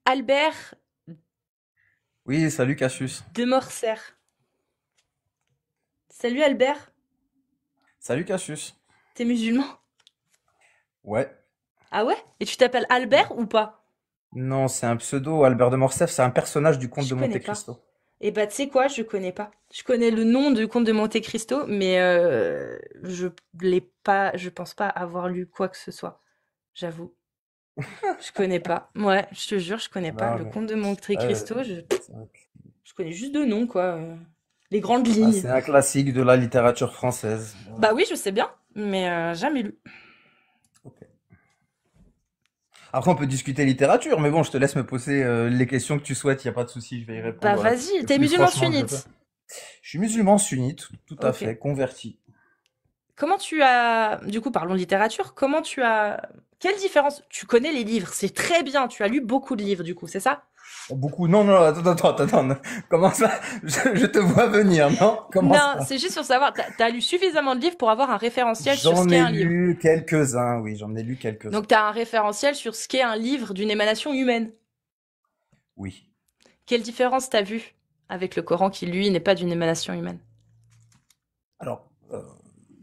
Albert Oui, salut Cassius. de Morcerf. Salut Albert, Salut Cassius. t'es musulman? Ouais. Ah ouais? Et tu t'appelles Albert ou pas? Non, c'est un pseudo. Albert de Morcerf, c'est un personnage du conte Je de connais Monte pas. Cristo. Eh bah tu sais quoi, je connais pas. Je connais le nom du comte de Monte Cristo, mais je l'ai pas, je pense pas avoir lu quoi que ce soit. J'avoue, je connais pas. Ouais, je te jure, je connais pas. Non, Le mais, comte de Monte euh, Cristo, je, c'est un, je connais juste de nom quoi. Les grandes lignes. c'est un classique de la littérature française. Bah Voilà. oui, je sais bien, mais jamais lu. Ok. Après, on peut discuter littérature, mais bon, je te laisse me poser les questions que tu souhaites. Il n'y a pas de souci, je vais y Bah répondre vas-y, le t'es plus musulman franchement que je peux. sunnite. Je suis musulman sunnite, tout à Ok. fait, converti. Comment tu as, du coup, parlons littérature, comment tu as, quelle différence, tu connais les livres, c'est très bien, tu as lu beaucoup de livres, du coup, c'est ça? Beaucoup. Non, non, attends. Comment ça? Je te vois venir, non? Comment Non, ça? c'est juste pour savoir, t'as lu suffisamment de livres pour avoir un référentiel sur ce J'en qu'est ai un livre. lu quelques-uns, oui, j'en ai lu quelques-uns. Donc t'as un référentiel sur ce qu'est un livre d'une émanation humaine. Oui. Quelle différence t'as vu avec le Coran qui, lui, n'est pas d'une émanation humaine? Alors,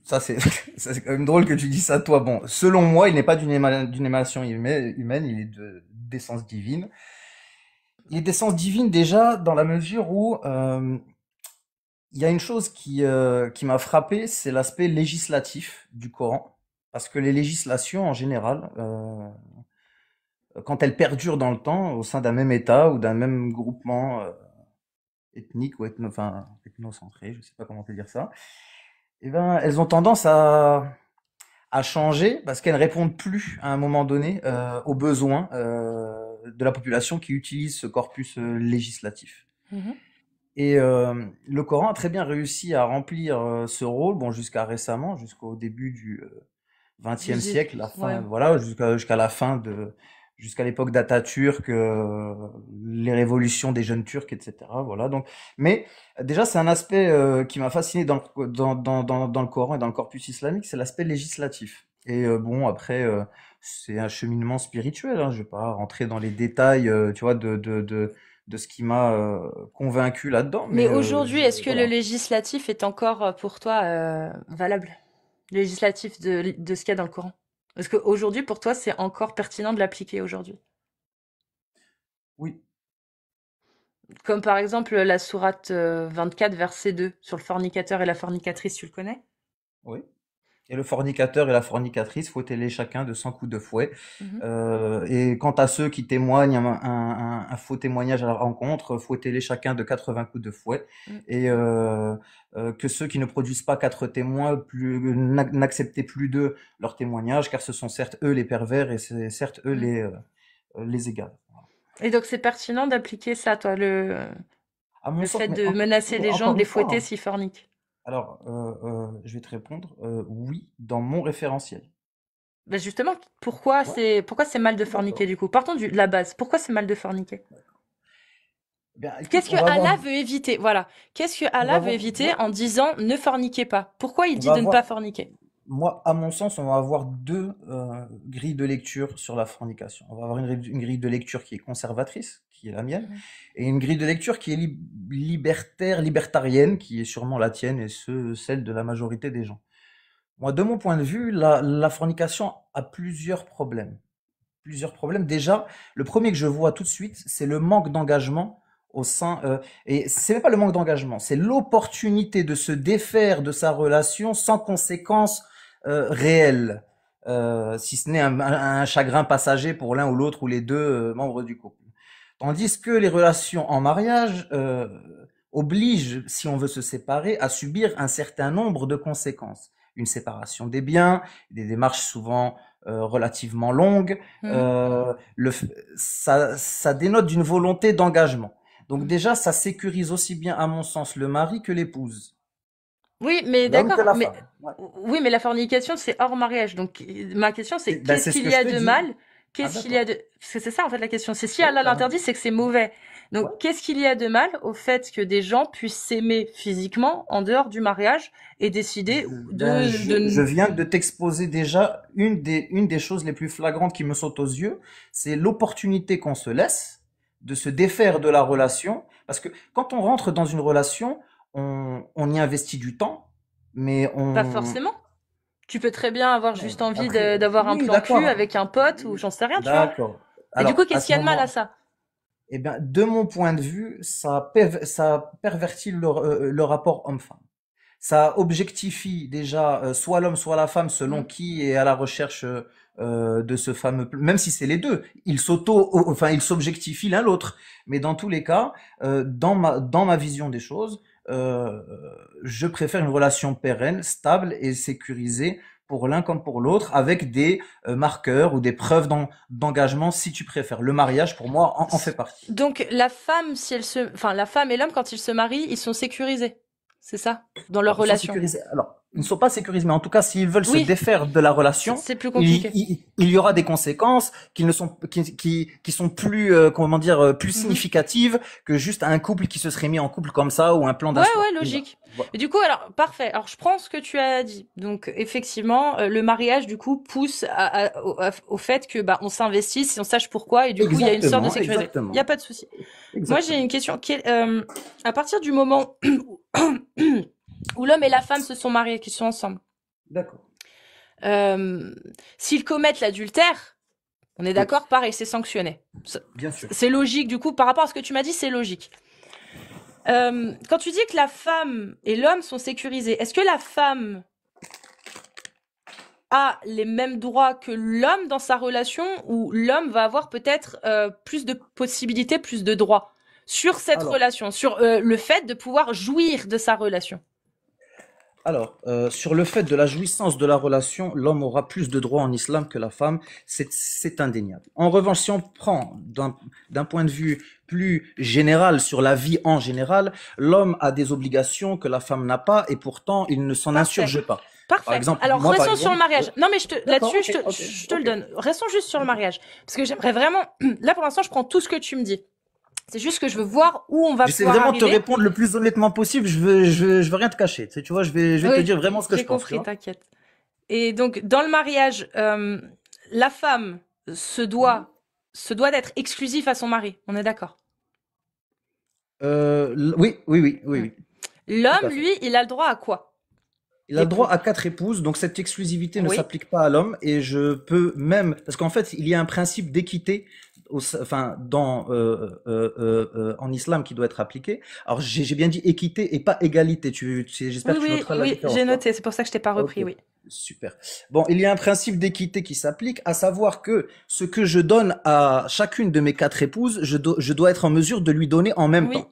ça c'est ça, c'est quand même drôle que tu dis ça, toi. Bon, selon moi, il n'est pas d'une émanation humaine, il est d'essence divine. Il est d'essence divine déjà dans la mesure où il y a une chose qui m'a frappé, c'est l'aspect législatif du Coran. Parce que les législations, en général, quand elles perdurent dans le temps, au sein d'un même État ou d'un même groupement ethnique ou enfin, ethnocentré, je sais pas comment te dire ça, eh ben, elles ont tendance à changer parce qu'elles ne répondent plus à un moment donné aux besoins de la population qui utilise ce corpus législatif. Mhm. Et le Coran a très bien réussi à remplir ce rôle, bon, jusqu'à récemment, jusqu'au début du XXe Deuxi- siècle, la Ouais. fin, voilà, jusqu'à la fin jusqu'à l'époque d'Atatürk, les révolutions des jeunes Turcs, etc. Voilà. Donc, mais déjà, c'est un aspect qui m'a fasciné dans le Coran et dans le corpus islamique, c'est l'aspect législatif. Et bon, après, c'est un cheminement spirituel. Hein, je vais pas rentrer dans les détails, tu vois, de ce qui m'a convaincu là-dedans, Mais mais aujourd'hui, est-ce que le voilà. législatif est encore pour toi valable? Le législatif de ce qu'il y a dans le Coran? Est-ce qu'aujourd'hui, pour toi, c'est encore pertinent de l'appliquer aujourd'hui? Oui, Comme par exemple la sourate 24, verset 2, sur le fornicateur et la fornicatrice, tu le connais? oui. Et le fornicateur et la fornicatrice, fouettez-les chacun de 100 coups de fouet. Mhm. Et quant à ceux qui témoignent un faux témoignage à la rencontre, fouettez-les chacun de 80 coups de fouet. Mm. Et que ceux qui ne produisent pas quatre témoins, n'acceptez plus d'eux leur témoignage, car ce sont certes eux les pervers et c'est certes eux Mm. les égales. Et donc c'est pertinent d'appliquer ça, toi, À mon le sens, fait de menacer les gens, encore de les une fois, fouetter hein, s'ils forniquent. alors je vais te répondre oui dans mon référentiel. Ben justement, pourquoi c'est mal de forniquer D'accord. du coup? Partons de la base. Pourquoi c'est mal de forniquer? Eh bien, écoute, Qu'est-ce que Allah veut éviter? Voilà. Qu'est-ce que on va Allah veut avoir, éviter moi, en disant ne forniquez pas? Pourquoi il on dit va de ne pas avoir, forniquer? moi, à mon sens, on va avoir deux grilles de lecture sur la fornication. On va avoir une grille de lecture qui est conservatrice, qui est la mienne, Mhm. et une grille de lecture qui est libertaire, libertarienne, qui est sûrement la tienne et celle de la majorité des gens. Moi, de mon point de vue, la fornication a plusieurs problèmes. Plusieurs problèmes. Déjà, le premier que je vois tout de suite, c'est le manque d'engagement au sein. Et c'est même pas le manque d'engagement, c'est l'opportunité de se défaire de sa relation sans conséquences réelles, si ce n'est un chagrin passager pour l'un ou l'autre ou les deux membres du couple. Tandis que les relations en mariage obligent, si on veut se séparer, à subir un certain nombre de conséquences. Une séparation des biens, des démarches souvent relativement longues, Mhm. euh, le, ça dénote d'une volonté d'engagement. Donc déjà, ça sécurise aussi bien, à mon sens, le mari que l'épouse, Oui, mais l'homme que d'accord, la mais femme. Ouais. oui, mais la fornication, c'est hors mariage. Donc ma question, c'est Ben, qu'est-ce c'est ce qu'il que y je a te de dis. mal? Ah Qu'est-ce qu'il y a d'accord. de... Parce que c'est ça en fait la question. C'est si Oui, Allah t'as raison. l'interdit, c'est que c'est mauvais. Ouais. Donc qu'est-ce qu'il y a de mal au fait que des gens puissent s'aimer physiquement en dehors du mariage et décider Je viens de t'exposer déjà une des choses les plus flagrantes qui me sautent aux yeux, c'est l'opportunité qu'on se laisse. de se défaire de la relation, parce que quand on rentre dans une relation, on y investit du temps, mais Pas on... forcément. Tu peux très bien avoir Ouais, juste envie après, d'avoir un oui, plan cul d'accord, avec un pote ou j'en sais rien, tu vois. d'accord. Et du coup, Alors, à qu'est-ce ce qu'il y a de mal à moment, ça? eh bien, de mon point de vue, ça pervertit le rapport homme-femme. Ça objectifie déjà soit l'homme, soit la femme, selon Mhm. qui est à la recherche de ce fameux, même si c'est les deux, enfin, ils s'objectifient l'un l'autre. Mais dans tous les cas, dans ma vision des choses, je préfère une relation pérenne, stable et sécurisée pour l'un comme pour l'autre, avec des marqueurs ou des preuves d'engagement, si tu préfères. Le mariage, pour moi, en fait partie. Donc la femme, si elle se, enfin la femme et l'homme quand ils se marient, ils sont sécurisés, c'est ça, dans leur Alors, ils sont relation. sécurisés. Alors, ils ne sont pas sécurisés, mais en tout cas, s'ils veulent se Oui, défaire de la relation, c'est plus compliqué. il y aura des conséquences qui ne sont, qui sont plus, comment dire, plus Mhm. significatives que juste un couple qui se serait mis en couple comme ça ou un plan Ouais, d'un soir. ouais, Donc, voilà. logique. Voilà. Et du coup, alors, parfait. Alors, je prends ce que tu as dit. Donc, effectivement, le mariage, du coup, pousse au fait que, bah, on s'investisse et on sache pourquoi. Et du coup, il y a une sorte de Exactement, sécurité. Il n'y a exactement, pas de souci. Moi, j'ai une exactement. question. À partir du moment où l'homme et la femme se sont mariés, qu'ils sont ensemble, D'accord. euh, s'ils commettent l'adultère, on est Oui, d'accord, pareil, c'est sanctionné. bien sûr. C'est logique, du coup, par rapport à ce que tu m'as dit, c'est logique. Quand tu dis que la femme et l'homme sont sécurisés, est-ce que la femme a les mêmes droits que l'homme dans sa relation ou l'homme va avoir peut-être plus de possibilités, plus de droits sur cette Alors, relation, sur le fait de pouvoir jouir de sa relation? Sur le fait de la jouissance de la relation, l'homme aura plus de droits en islam que la femme, c'est indéniable. En revanche, si on prend d'un point de vue plus général sur la vie en général, l'homme a des obligations que la femme n'a pas et pourtant il ne s'en Parfait. insurge pas. Par Parfait. exemple, Alors, moi par restons sur le exemple, mariage. Non, mais d'accord, là-dessus, ok, ok, je te le ok. donne. Restons juste sur le mariage. Parce que j'aimerais vraiment, là, pour l'instant, je prends tout ce que tu me dis. C'est juste que je veux voir où on va J'essaie pouvoir vraiment de te arriver. répondre le plus honnêtement possible. Je veux rien te cacher. Tu vois, je vais te Oui, dire vraiment ce que j'ai je pense. Tu compris, vois. t'inquiète. Et donc, dans le mariage, la femme se doit, se doit d'être exclusive à son mari. On est d'accord. Oui, oui, oui, oui, Hmm. oui, tout L'homme, à fait. lui, il a le droit à quoi? Il a le droit D'époux. à 4 épouses, donc cette exclusivité ne Oui. s'applique pas à l'homme et je peux même parce qu'en fait il y a un principe d'équité enfin en islam qui doit être appliqué. Alors j'ai bien dit équité et pas égalité. J'espère Oui, que tu oui, noteras la oui, j'ai différence, toi. noté. C'est pour ça que je t'ai pas Ok, repris, oui. super. Bon, il y a un principe d'équité qui s'applique, à savoir que ce que je donne à chacune de mes 4 épouses, je dois être en mesure de lui donner en même temps.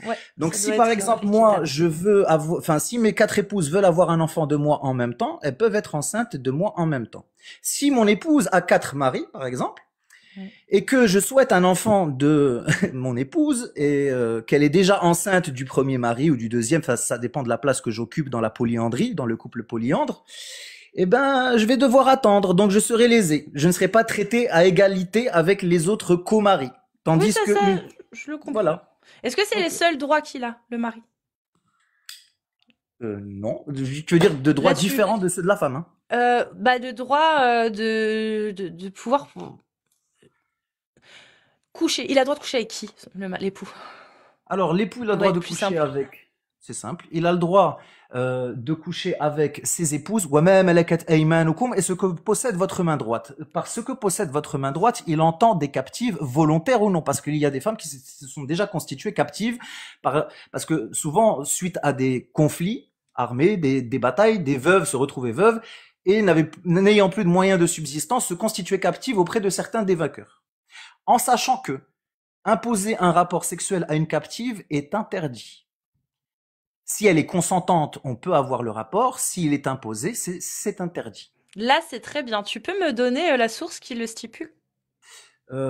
Oui, ouais, Donc, ça si doit par être exemple, moi, équitable. je veux avoir, enfin, si mes 4 épouses veulent avoir un enfant de moi en même temps, elles peuvent être enceintes de moi en même temps. Si mon épouse a 4 maris, par exemple, Mm. et que je souhaite un enfant de mon épouse et qu'elle est déjà enceinte du premier mari ou du deuxième, enfin, ça dépend de la place que j'occupe dans la polyandrie, dans le couple polyandre, eh ben, je vais devoir attendre. Donc, je serai lésé. Je ne serai pas traité à égalité avec les autres co-maris. Oui, Tandis que une, je le comprends. voilà. Est-ce que c'est les Ok. seuls droits qu'il a, le mari? Non, tu veux dire de droits Là-dessus, différents de ceux de la femme, hein. bah, de droit de pouvoir coucher. Il a le droit de coucher avec qui, l'époux? Alors, l'époux, il a On le va droit de être plus coucher simple. avec, c'est simple, il a le droit de coucher avec ses épouses, وَمَا مَلَكَتْ أَيْمَانُكُمْ, et ce que possède votre main droite. Par ce que possède votre main droite, il entend des captives volontaires ou non, parce qu'il y a des femmes qui se sont déjà constituées captives, parce que souvent, suite à des conflits armés, des batailles, des veuves se retrouvaient veuves, et n'ayant plus de moyens de subsistance, se constituaient captives auprès de certains des vainqueurs. En sachant que imposer un rapport sexuel à une captive est interdit. Si elle est consentante, on peut avoir le rapport. S'il est imposé, c'est interdit. Là, c'est très bien. Tu peux me donner la source qui le stipule?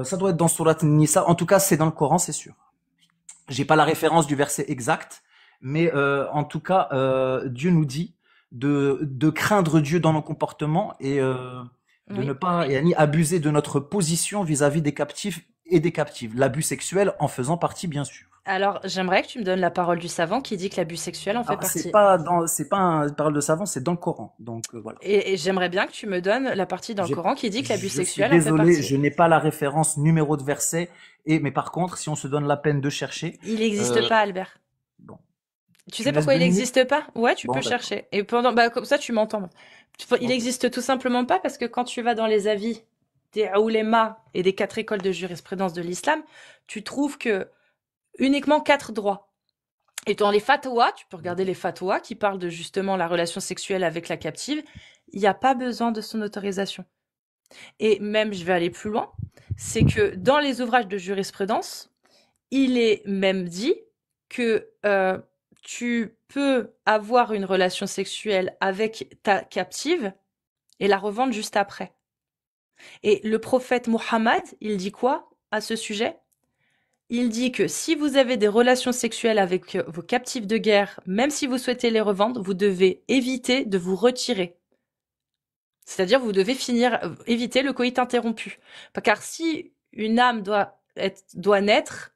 Ça doit être dans Surat Nisa. En tout cas, c'est dans le Coran, c'est sûr. J'ai pas la référence du verset exact, mais en tout cas, Dieu nous dit de craindre Dieu dans nos comportements et de ne Oui. pas ni abuser de notre position vis-à-vis des captifs et des captives. L'abus sexuel en faisant partie, bien sûr. Alors, j'aimerais que tu me donnes la parole du savant qui dit que l'abus sexuel en fait Alors, partie. c'est pas une parole de savant, c'est dans le Coran. Donc, voilà. Et j'aimerais bien que tu me donnes la partie dans le J'ai- Coran qui dit que l'abus je suis sexuel en fait désolé, partie. je n'ai pas la référence numéro de verset. Mais par contre, si on se donne la peine de chercher, Il n'existe euh, pas, Albert. bon, Tu tu sais me laisses pourquoi il 2 minutes? n'existe pas? Ouais, tu peux Bon, d'accord. chercher. Et pendant, bah, comme ça, tu m'entends. Il Ok. existe tout simplement pas parce que quand tu vas dans les avis des oulémas et des 4 écoles de jurisprudence de l'islam, tu trouves que uniquement 4 droits. Et dans les fatwas, tu peux regarder les fatwas qui parlent de justement la relation sexuelle avec la captive, il n'y a pas besoin de son autorisation. Et même, je vais aller plus loin, c'est que dans les ouvrages de jurisprudence, il est même dit que tu peux avoir une relation sexuelle avec ta captive et la revendre juste après. Et le prophète Mohammed, il dit quoi à ce sujet? Il dit que si vous avez des relations sexuelles avec vos captifs de guerre, même si vous souhaitez les revendre, vous devez éviter de vous retirer. C'est-à-dire, vous devez éviter le coït interrompu. Car si une âme doit naître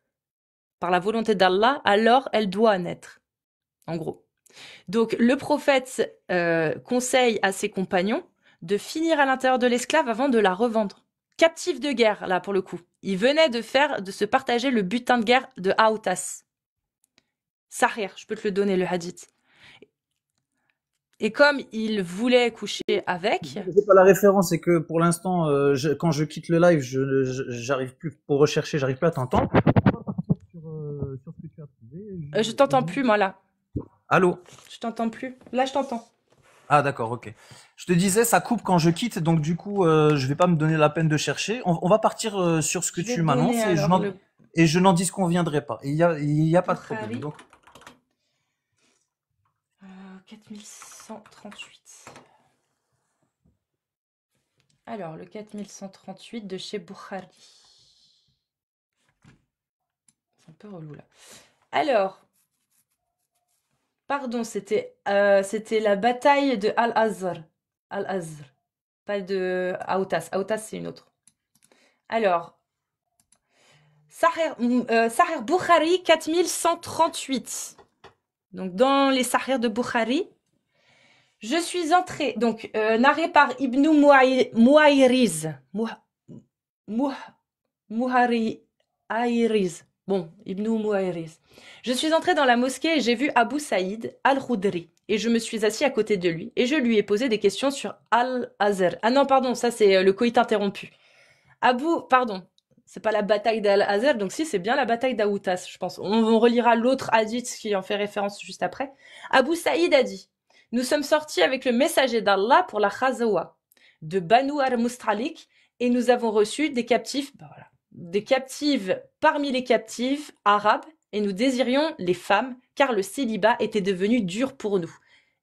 par la volonté d'Allah, alors elle doit naître. En gros. Donc, le prophète conseille à ses compagnons de finir à l'intérieur de l'esclave avant de la revendre. Captif de guerre, là, pour le coup. Il venait de se partager le butin de guerre de Aoutas. Sahir, je peux te le donner, le hadith. Et comme il voulait coucher avec, J'ai pas la référence, c'est que pour l'instant, quand je quitte le live, j'arrive plus pour rechercher, j'arrive plus à t'entendre. On va partir sur ce que tu as trouvé. je t'entends plus, moi, là. Allô? Je t'entends plus. Là, je t'entends. Ah d'accord, ok. Je te disais, ça coupe quand je quitte, donc du coup, je vais pas me donner la peine de chercher. On va partir sur ce que Je vais tu te donner m'annonces alors le et je n'en disconviendrai pas. Il y a pas de problème. Bukhari. Donc, 4138. Alors, le 4138 de chez Bukhari. C'est un peu relou là. Alors, pardon, c'était la bataille de Al-Azr. Al-Azr. Pas de Aoutas. Aoutas, c'est une autre. Alors, Sahih Bukhari 4138. Donc, dans les Sahih de Bukhari, je suis entrée, donc narré par Ibn Muayriz. Muhariz. Bon, Ibn Muayriz. Je suis entrée dans la mosquée et j'ai vu Abu Saïd al-Khudri. Et je me suis assis à côté de lui et je lui ai posé des questions sur Al-Azr. Ah non, pardon, ça c'est le coït interrompu. Pardon, c'est pas la bataille d'Al-Azr, donc si, c'est bien la bataille d'Aoutas, je pense. On relira l'autre hadith qui en fait référence juste après. Abu Saïd a dit: nous sommes sortis avec le messager d'Allah pour la Khazawa de Banu al-Mustalik et nous avons reçu des captifs, ben voilà, des captives parmi les captives arabes et nous désirions les femmes car le célibat était devenu dur pour nous.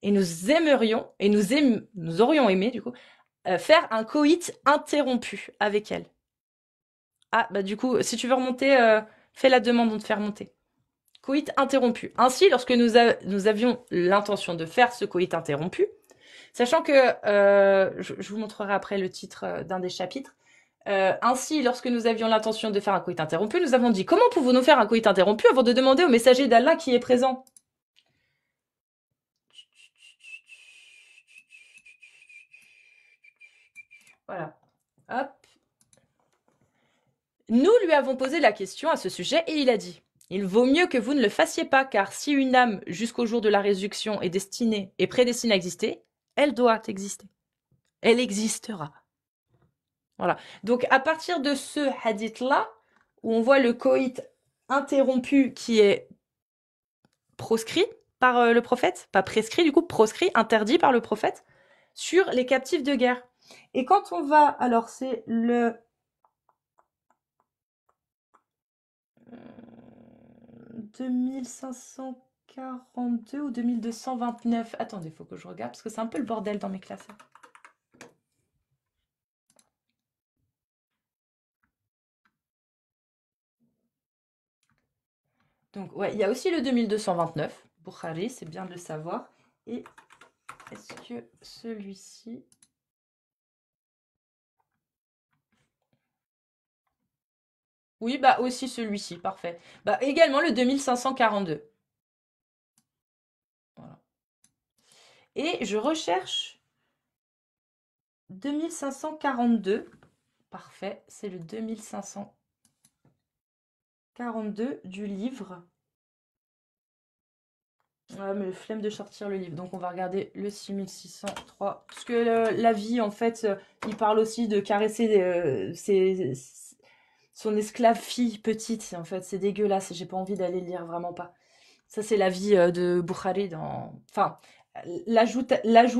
Et nous aimerions, et nous aurions aimé du coup, faire un coït interrompu avec elle. Ah, bah du coup, si tu veux remonter, fais la demande de te faire monter. Coït interrompu. Ainsi, lorsque nous avions l'intention de faire ce coït interrompu, sachant que, je vous montrerai après le titre d'un des chapitres, ainsi, lorsque nous avions l'intention de faire un coït interrompu, nous avons dit: comment pouvons-nous faire un coït interrompu avant de demander au messager d'Allah qui est présent? Voilà. Hop. Nous lui avons posé la question à ce sujet et il a dit: il vaut mieux que vous ne le fassiez pas, car si une âme, jusqu'au jour de la résurrection, est prédestinée à exister, elle doit exister. Elle existera. Voilà. Donc, à partir de ce hadith-là, où on voit le coït interrompu qui est proscrit par le prophète, pas prescrit du coup, proscrit, interdit par le prophète, sur les captifs de guerre. Et quand on va, alors c'est le 2542 ou 2229. Attendez, il faut que je regarde parce que c'est un peu le bordel dans mes classes. Donc, ouais, il y a aussi le 2229. Bukhari, c'est bien de le savoir. Et est-ce que celui-ci. Oui, bah aussi celui-ci, parfait. Bah également le 2542. Voilà. Et je recherche 2542. Parfait, c'est le 2542 du livre. Ah, mais le flemme de sortir le livre. Donc on va regarder le 6603. Parce que la vie, en fait, il parle aussi de caresser son esclave fille petite. En fait, c'est dégueulasse. J'ai pas envie d'aller le lire, vraiment pas. Ça, c'est la vie de Bukhari dans... Enfin, l'ajout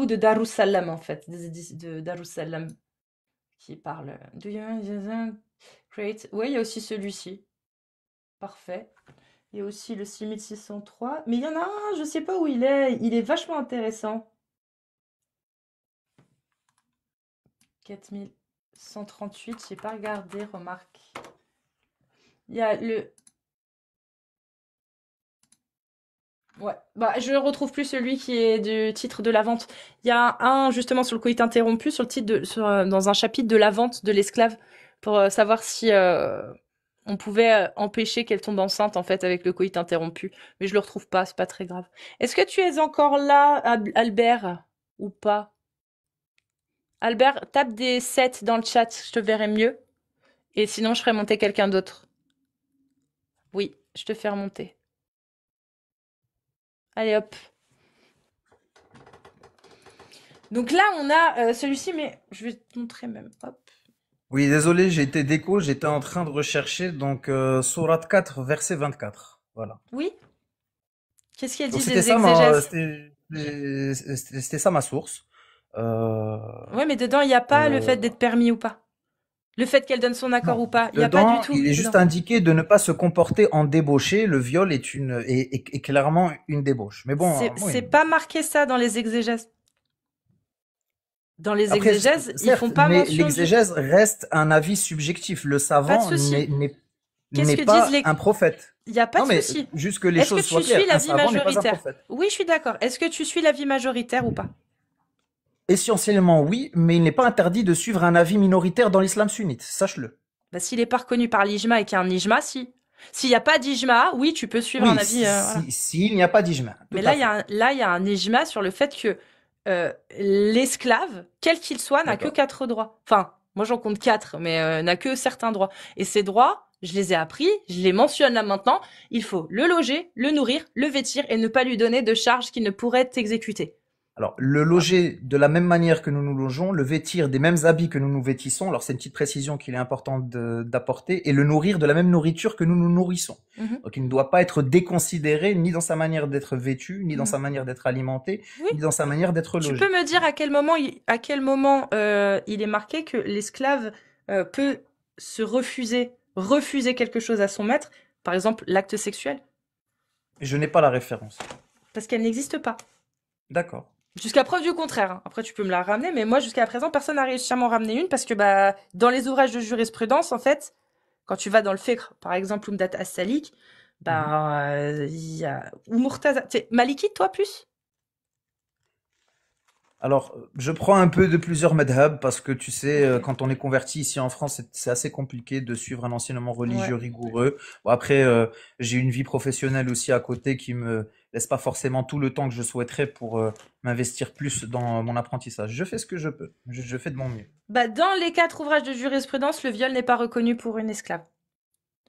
de Darussalam, en fait. De Darussalam qui parle... Do you create... Oui, il y a aussi celui-ci. Parfait. Il y a aussi le 6603. Mais il y en a un, je sais pas où il est. Il est vachement intéressant. 4138, j'ai pas regardé, remarque. Il y a le... Ouais, bah je ne retrouve plus celui qui est du titre de la vente. Il y a un justement sur le coït interrompu, sur le titre dans un chapitre de la vente de l'esclave, pour savoir si on pouvait empêcher qu'elle tombe enceinte en fait avec le coït interrompu. Mais je le retrouve pas, c'est pas très grave. Est-ce que tu es encore là, Albert, ou pas? Albert, tape des 7 dans le chat, je te verrai mieux. Et sinon, je ferai monter quelqu'un d'autre. Oui, je te fais remonter. Allez hop. Donc là, on a celui-ci, mais je vais te montrer même. Hop. Oui, désolé, j'ai été déco, j'étais en train de rechercher donc sourate 4, verset 24. Voilà. Oui. Qu'est-ce qu'elles Donc disent les exégèses? c'était ça ma source. Ouais, mais dedans, il n'y a pas le fait Euh, d'être permis ou pas. Le fait qu'elle donne son accord non, ou pas. Il n'y a pas du dedans, tout il est dedans. juste indiqué de ne pas se comporter en débauché. Le viol est clairement une débauche. Mais bon, C'est oui. pas marqué ça dans les exégèses. Dans les Après, exégèses, ils font certes, pas mais mention du... l'exégèse reste un avis subjectif. Le Pas de savant souci. Qu'est-ce n'est que disent pas les... un prophète. Il n'y a pas Non, de mais souci. juste que les Est-ce que choses soient tu suis claires. Un l'avis savant n'est pas un majoritaire? prophète. Oui, je suis d'accord. Est-ce que tu suis l'avis majoritaire ou pas? Essentiellement, oui, mais il n'est pas interdit de suivre un avis minoritaire dans l'islam sunnite. Sache-le. Bah, s'il est pas reconnu par l'ijma et qu'il y a un ijma, si. S'il n'y a pas d'ijma, oui, tu peux suivre un Oui, avis, voilà. s'il n'y a pas d'ijma. Tout Mais à là, fait. il y a un ijma sur le fait que l'esclave, quel qu'il soit, n'a que D'accord. 4 droits. Enfin, moi j'en compte 4, mais n'a que certains droits. Et ces droits, je les ai appris, je les mentionne là maintenant. Il faut le loger, le nourrir, le vêtir et ne pas lui donner de charges qui ne pourraient être exécutées. Alors, le Voilà. loger de la même manière que nous nous logeons, le vêtir des mêmes habits que nous nous vêtissons, alors c'est une petite précision qu'il est important d'apporter, et le nourrir de la même nourriture que nous nous nourrissons. Mhm, Donc, il ne doit pas être déconsidéré ni dans sa manière d'être vêtu, ni dans mhm. sa manière d'être alimenté, Oui, ni dans sa manière d'être tu peux logé. me dire à quel moment il est marqué que l'esclave peut refuser quelque chose à son maître, par exemple l'acte sexuel, Je n'ai pas la référence. parce qu'elle n'existe pas. D'accord. Jusqu'à preuve du contraire, hein. Après, tu peux me la ramener, mais moi, jusqu'à présent, personne n'a réussi à m'en ramener une parce que, bah, dans les ouvrages de jurisprudence, en fait, quand tu vas dans le fiqh, par exemple, Umdat as-Salik, Mhm. bah, il y a, ou Murtaza, t'es Maliki, toi, plus? Alors, je prends un peu de plusieurs madhab parce que tu sais, Ok. quand on est converti ici en France, c'est assez compliqué de suivre un enseignement religieux Ouais. rigoureux. Bon, après, j'ai une vie professionnelle aussi à côté qui me laisse pas forcément tout le temps que je souhaiterais pour m'investir plus dans mon apprentissage. Je fais ce que je peux. Je fais de mon mieux. Bah, dans les 4 ouvrages de jurisprudence, le viol n'est pas reconnu pour une esclave.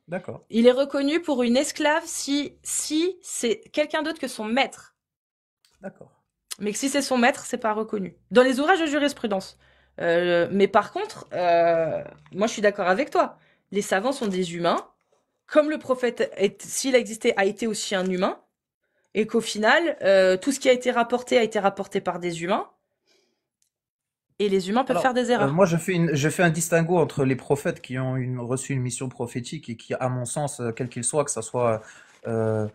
D'accord. Il est reconnu pour une esclave si c'est quelqu'un d'autre que son maître. D'accord. Mais que si c'est son maître, c'est pas reconnu. Dans les ouvrages de jurisprudence. Mais par contre, moi je suis d'accord avec toi. Les savants sont des humains. Comme le prophète, s'il a existé, a été aussi un humain. Et qu'au final, tout ce qui a été rapporté par des humains. Et les humains peuvent faire Alors, des erreurs. moi, je fais un distinguo entre les prophètes qui ont reçu une mission prophétique et qui, à mon sens, quel qu'il soit, que ça soit euh,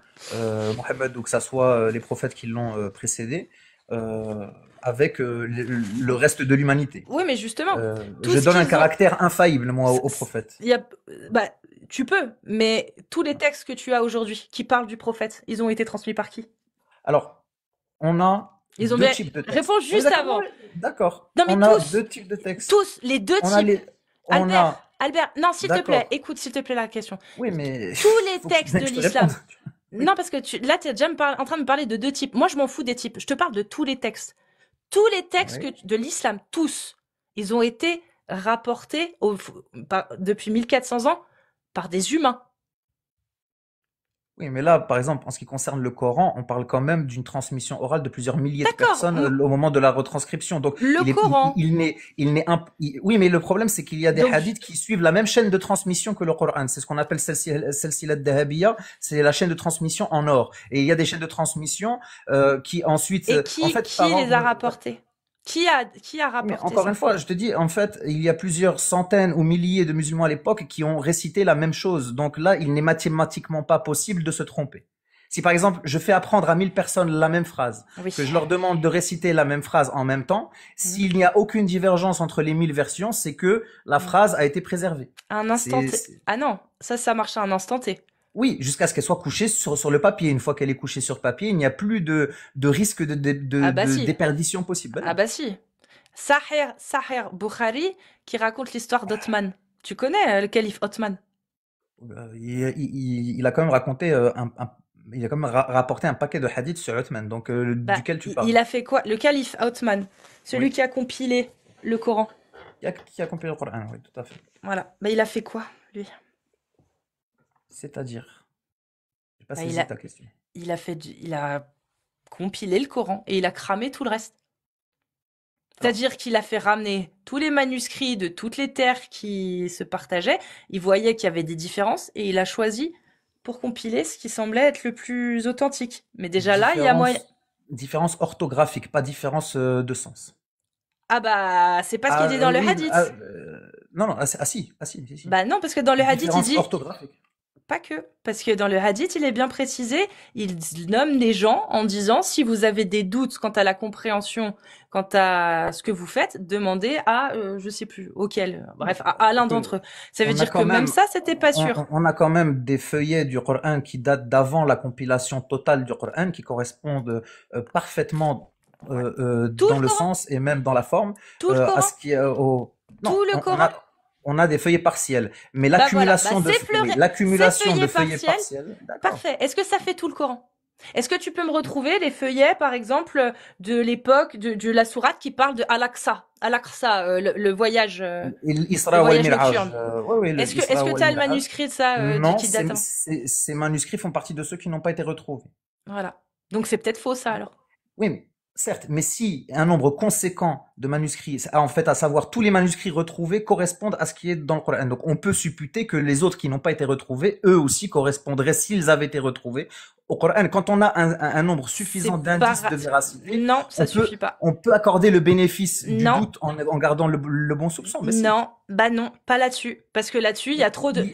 Mohammed ou que ça soit les prophètes qui l'ont précédé, euh, avec le reste de l'humanité. Oui, mais justement, tout Je ce donne un qu'ils ont, caractère infaillible, moi, aux prophètes. il y a, bah, tu peux, mais tous les textes que tu as aujourd'hui qui parlent du prophète, ils ont été transmis par qui? Alors, on a Ils ont deux bien, types de textes. réponds Oui, juste d'accord, avant. d'accord. Non, mais On a deux types de textes. tous, les deux On a types. les, on a Albert, Albert, non, s'il te plaît, D'accord. écoute, s'il te plaît, la question. Oui, mais Tous les faut que textes de je te réponde. l'islam. Oui. Non, parce que là, tu es déjà en train de me parler de deux types. Moi, je m'en fous des types. Je te parle de tous les textes. Tous les textes Oui. de l'islam, tous, ils ont été rapportés depuis 1400 ans par des humains. Oui, mais là, par exemple, en ce qui concerne le Coran, on parle quand même d'une transmission orale de plusieurs milliers de D'accord, personnes au moment de la retranscription. Donc, le Coran. oui, mais le problème, c'est qu'il y a des Donc, hadiths qui suivent la même chaîne de transmission que le Coran. C'est ce qu'on appelle Salsilat Dahabiyya. C'est la chaîne de transmission en or. Et il y a des chaînes de transmission, qui ensuite, et en fait, qui par les a ordre. rapportés? Qui a Oui, mais rapporté encore une ça? fois, je te dis, en fait, il y a plusieurs centaines ou milliers de musulmans à l'époque qui ont récité la même chose. Donc là, il n'est mathématiquement pas possible de se tromper. Si par exemple, je fais apprendre à 1000 personnes la même phrase, Oui. que je leur demande de réciter la même phrase en même temps, Mhm. s'il n'y a aucune divergence entre les 1000 versions, c'est que la Mhm. phrase a été préservée. Un instant T. Ah non, ça marche à un instant T. Oui, jusqu'à ce qu'elle soit couchée sur le papier. Une fois qu'elle est couchée sur papier, il n'y a plus de risque Ah bah de si. déperdition possible. Ben Ah non. bah si. Sahih Bukhari qui raconte l'histoire d'Othman. Tu connais le calife Othman? Il a quand même raconté il a quand même rapporté un paquet de hadiths sur Uthman, donc Bah, duquel tu il parles. a fait quoi? Le calife Othman, celui Oui. qui a compilé le Coran. Qui a compilé le Coran, oui, tout à fait. Voilà. Bah, il a fait quoi, lui? C'est-à-dire, j'ai pas Bah, saisi ta question. il a compilé le Coran et il a cramé tout le reste. Alors, C'est-à-dire qu'il a fait ramener tous les manuscrits de toutes les terres qui se partageaient. Il voyait qu'il y avait des différences et il a choisi pour compiler ce qui semblait être le plus authentique. Mais déjà là, il y a moyen. différence orthographique, pas différence de sens. Ah bah, c'est pas ce qui Ah était dans le oui, hadith. non, non, si. Bah non, parce que dans le hadith, il Différence dit orthographique. pas que. Parce que dans le hadith, il est bien précisé, il nomme les gens en disant si vous avez des doutes quant à la compréhension, quant à ce que vous faites, demandez à, je sais plus, auquel, bref, à l'un Écoute, d'entre eux. Ça veut on a dire que quand même même, ça, c'était pas sûr. on a quand même des feuillets du Coran qui datent d'avant la compilation totale du Coran, qui correspondent parfaitement Tout dans le le Coran, sens et même dans la forme tout le à Coran, ce qui est au. Non, tout le Coran. on a des feuillets partiels, mais Bah voilà, bah oui, ces l'accumulation de feuillets feuillets partiels, partiels, d'accord. parfait. Est-ce que ça fait tout le Coran? Est-ce que tu peux me retrouver les feuillets, par exemple, de l'époque de la sourate qui parle de Al-Aqsa, Al-Aqsa, le L'Isra wal voyage Miraj, nocturne? oui, oui, Est-ce l'Isra que tu wal as le Miraj. manuscrit de ça Non, qui date avant? ces manuscrits font partie de ceux qui n'ont pas été retrouvés. Voilà. Donc c'est peut-être faux ça alors. Oui, mais certes, mais si un nombre conséquent de manuscrits, en fait, à savoir tous les manuscrits retrouvés correspondent à ce qui est dans le Coran. Donc, on peut supputer que les autres qui n'ont pas été retrouvés, eux aussi correspondraient, s'ils avaient été retrouvés, au Coran. Quand on a un nombre C'est suffisant pas d'indices de véracité, Non, ça suffit pas. on peut accorder le bénéfice du Non, doute en gardant le bon soupçon. Mais si. non, bah non, pas là-dessus. Parce que là-dessus, il y a trop d'années.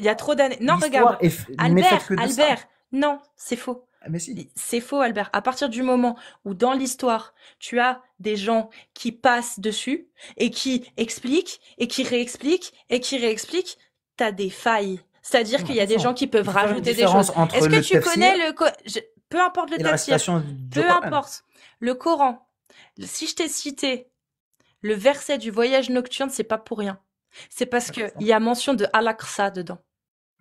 Non, L'histoire regarde. n'est faite que de ça. Non, c'est faux. Mais si. C'est faux, Albert. À partir du moment où dans l'histoire, tu as des gens qui passent dessus et qui expliquent et qui réexpliquent et qui réexpliquent, t'as des failles. C'est-à-dire Non, qu'il y a des gens attention. qui peuvent Il faut faire une rajouter des choses. différence entre Est-ce que le tu connais tafsir peu importe le et la tafsir, récitation du peu Coran. importe. Le Coran, si je t'ai cité le verset du voyage nocturne, c'est pas pour rien. C'est parce Ouais, que c'est ça. il y a mention de Al-Aqsa dedans.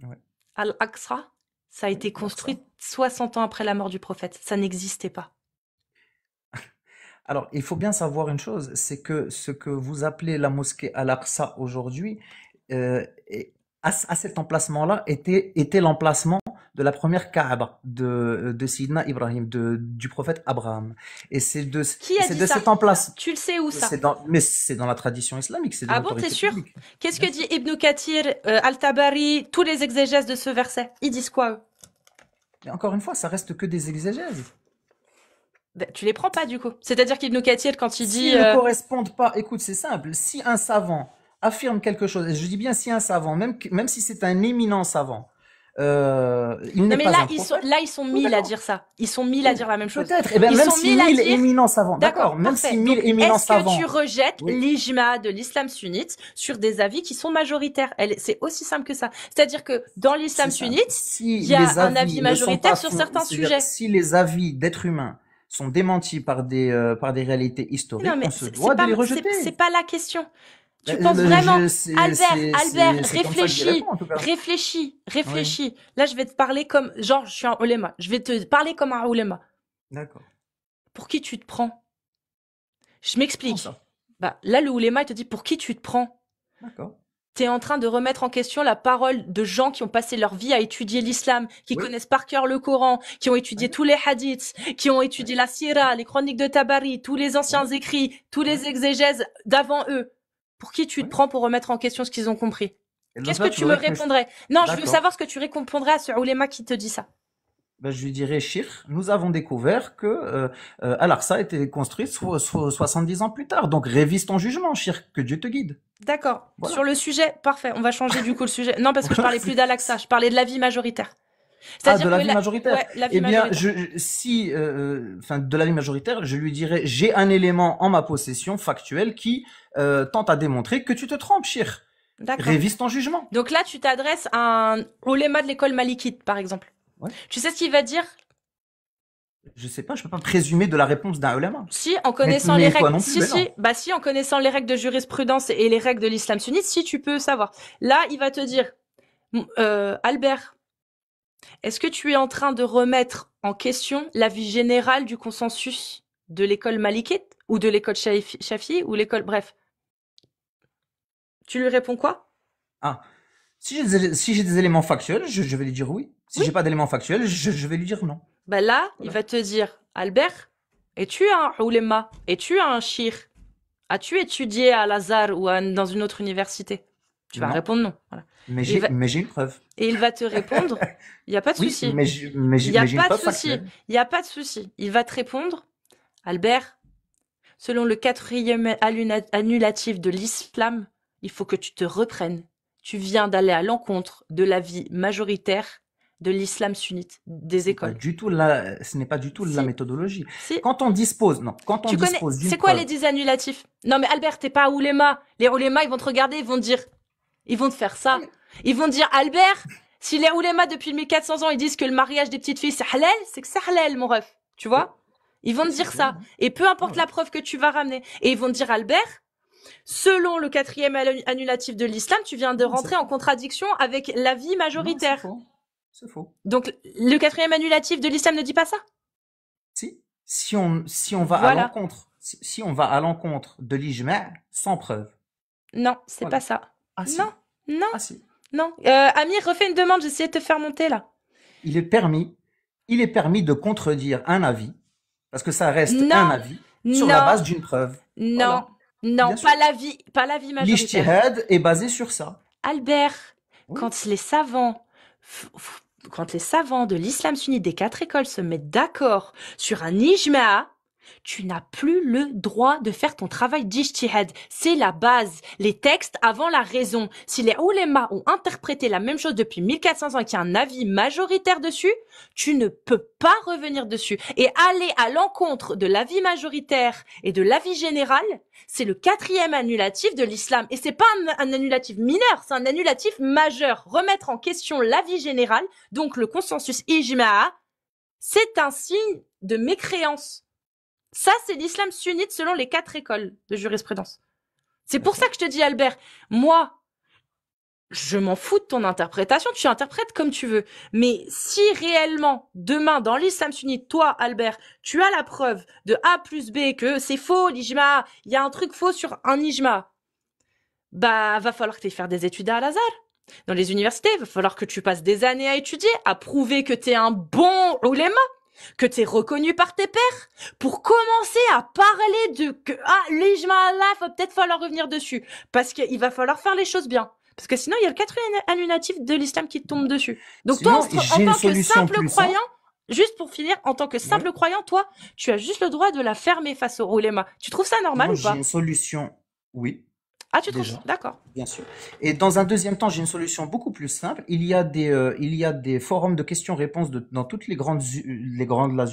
Ouais. Al-Aqsa, ça a Oui, été alors ça. construit 60 ans après la mort du prophète. Ça n'existait pas. Alors, il faut bien savoir une chose, c'est que ce que vous appelez la mosquée Al-Aqsa aujourd'hui, à cet emplacement-là, était l'emplacement de la première Kaaba de Sidna Ibrahim, du prophète Abraham. Et Qui a c'est dit de ça? cet emplacement, Tu le sais où ça? mais c'est dans la tradition islamique, c'est de Ah bon, t'es l'autorité sûr? publique. Qu'est-ce que Bien sûr. dit Ibn Kathir, Al-Tabari, tous les exégèses de ce verset? Ils disent quoi, eux? Mais encore une fois, ça reste que des exégèses. Ben, tu les prends pas, du coup. C'est-à-dire qu'Ibn Kathir, quand il dit... S'ils ne correspondent pas, écoute, c'est simple. Si un savant affirme quelque chose, et je dis bien si un savant, même si c'est un éminent savant, il Non, n'est mais pas là, un prophète. ils sont Oui, 1000 à d'accord. dire ça. Ils sont 1000 à dire la même chose. Peut-être. Eh bien, Ils même sont si 1000 à 1000 dire... éminents savants, D'accord, d'accord, même parfait. si 1000 Donc, éminents est-ce que savants, tu rejettes oui. l'ijma de l'islam sunnite sur des avis qui sont majoritaires? C'est aussi simple que ça. C'est-à-dire que dans l'islam C'est ça. sunnite, Si il y a les un avis avis ne sont majoritaire pas sur certains c'est-à-dire, sujets. si les avis d'êtres humains sont démentis par des réalités Non, historiques, mais on se doit de les rejeter. c'est pas la question. Tu penses vraiment, Albert, c'est comme ça que j'y réponds, en tout cas. Oui, réfléchis. Là, je vais te parler comme, genre, je suis un ulema. Je vais te parler comme un ulema. d'accord. Pour qui tu te prends? Je Comment m'explique. ça? Bah, là, le ulema, il te dit, pour qui tu te prends? D'accord. T'es en train de remettre en question la parole de gens qui ont passé leur vie à étudier l'islam, qui Oui, connaissent par cœur le Coran, qui ont étudié oui, tous les hadiths, qui ont oui, étudié la Sira, les chroniques de Tabari, tous les anciens oui, écrits, tous oui, les exégèses d'avant eux. Pour qui tu te oui. prends pour remettre en question ce qu'ils ont compris? Et donc Qu'est-ce que là, tu tu me voudrais que je... répondrais? Non, je veux D'accord. savoir ce que tu répondrais à ce ouléma qui te dit ça. Ben, je lui dirais, Chir, nous avons découvert que Al-Aqsa a été construit 70 ans plus tard. Donc révise ton jugement, Chir, que Dieu te guide. D'accord. Sur Voilà. le sujet, parfait. On va changer du coup le sujet. Non, parce que je Voilà. parlais plus d'Al-Aqsa, je parlais de l'avis majoritaire. Ah, de C'est-à-dire que l'avis majoritaire. ouais, l'avis Eh bien, majoritaire. si, enfin, de l'avis majoritaire, je lui dirais, j'ai un élément en ma possession factuel qui tente à démontrer que tu te trompes, Chir. D'accord. Révise ton jugement. Donc là, tu t'adresses à un ouléma de l'école malikite, par exemple. Ouais. Tu sais ce qu'il va dire? Je sais pas, je peux pas présumer de la réponse d'un ulama. Si, en connaissant les Mais toi règles, non plus, ben non. si, en connaissant les règles de jurisprudence et les règles de l'islam sunnite, si tu peux savoir. Là, il va te dire, Albert, est-ce que tu es en train de remettre en question l'avis général du consensus de l'école malikite ou de l'école Shafi ou l'école, bref. Tu lui réponds quoi? Ah, si j'ai des éléments factuels, je vais lui dire oui. Si Oui. j'ai pas d'éléments factuels, je vais lui dire non. Bah là, il Voilà. va te dire, Albert, es-tu un ulema? Es-tu un shir? As-tu étudié à Lazare ou dans une autre université? Tu vas Non, répondre non. Voilà. mais Et il va, mais j'ai une preuve. et il va te répondre, il n'y a pas de Oui, souci. Il n'y a mais j'ai une pas de preuve souci. factuelle. Il n'y a pas de souci. Il va te répondre, Albert, selon le quatrième annulatif de l'islam, il faut que tu te reprennes. Tu viens d'aller à l'encontre de l'avis majoritaire de l'islam sunnite des écoles. Ce n'est pas du tout la Si, méthodologie. si. Quand on Tu connais, dispose d'une c'est quoi les preuve, 10 annulatifs? Non mais Albert, t'es pas ouléma. Les oulémas, ils vont te regarder, ils vont te dire, ils vont te faire ça. Ils vont te dire, Albert, si les oulémas depuis 1400 ans, ils disent que le mariage des petites filles c'est halal, c'est que c'est halal, mon ref. Tu oui, vois? Ils vont te oui, c'est dire clair. ça. Et peu Ah importe ouais. la preuve que tu vas ramener. Et ils vont te dire, Albert, selon le quatrième annulatif de l'islam, tu viens de Non, c'est rentrer en faux. contradiction avec l'avis Non, c'est majoritaire. faux. C'est faux. Donc, le quatrième annulatif de l'islam ne dit pas ça? Si on va à Voilà. l'encontre, si on va à l'encontre de l'ijma' sans preuve, Non, c'est voilà. pas ça. Ah Non, si, non, ah si. non. Amir, refais une demande, j'essaie de te faire monter là. Il est permis, il est permis de contredire un avis, parce que ça reste un Non, avis, sur la non, base d'une preuve. non, Voilà, non, bien sûr. pas l'avis majoritaire. L'ijtihad est basé sur ça. Albert, Oui, quand les savants, quand les savants de l'islam sunnite des 4 écoles se mettent d'accord sur un ijma, tu n'as plus le droit de faire ton travail d'ijtihad. C'est la base. Les textes avant la raison. Si les oulémas ont interprété la même chose depuis 1400 ans et qu'il y a un avis majoritaire dessus, tu ne peux pas revenir dessus. Et aller à l'encontre de l'avis majoritaire et de l'avis général, c'est le quatrième annulatif de l'islam. Et c'est pas un annulatif mineur, c'est un annulatif majeur. Remettre en question l'avis général, donc le consensus ijma'a, c'est un signe de mécréance. Ça, c'est l'islam sunnite selon les 4 écoles de jurisprudence. C'est pour ça que je te dis, Albert, moi, je m'en fous de ton interprétation, tu interprètes comme tu veux. Mais si réellement, demain, dans l'islam sunnite, toi, Albert, tu as la preuve de A plus B que c'est faux, l'ijma, il y a un truc faux sur un ijma, bah, va falloir que tu aies faire des études à Al-Azhar. Dans les universités, il va falloir que tu passes des années à étudier, à prouver que tu es un bon ulema, que tu es reconnu par tes pairs, pour commencer à parler de que l'ijma là, faut peut-être falloir revenir dessus, parce qu'il va falloir faire les choses bien, parce que sinon il y a le quatrième annulatif de l'islam qui te tombe dessus. Donc toi, Sinon, en j'ai une tant que solution simple plus croyant, simple. juste pour finir, en tant que Oui. simple croyant, toi, tu as juste le droit de la fermer face au ulema. Tu trouves ça normal Moi, ou j'ai pas? une solution. Oui, Ah, tu trouves ça? déjà. D'accord. Bien sûr. Et dans un deuxième temps, j'ai une solution beaucoup plus simple. Il y a des forums de questions-réponses dans toutes les grandes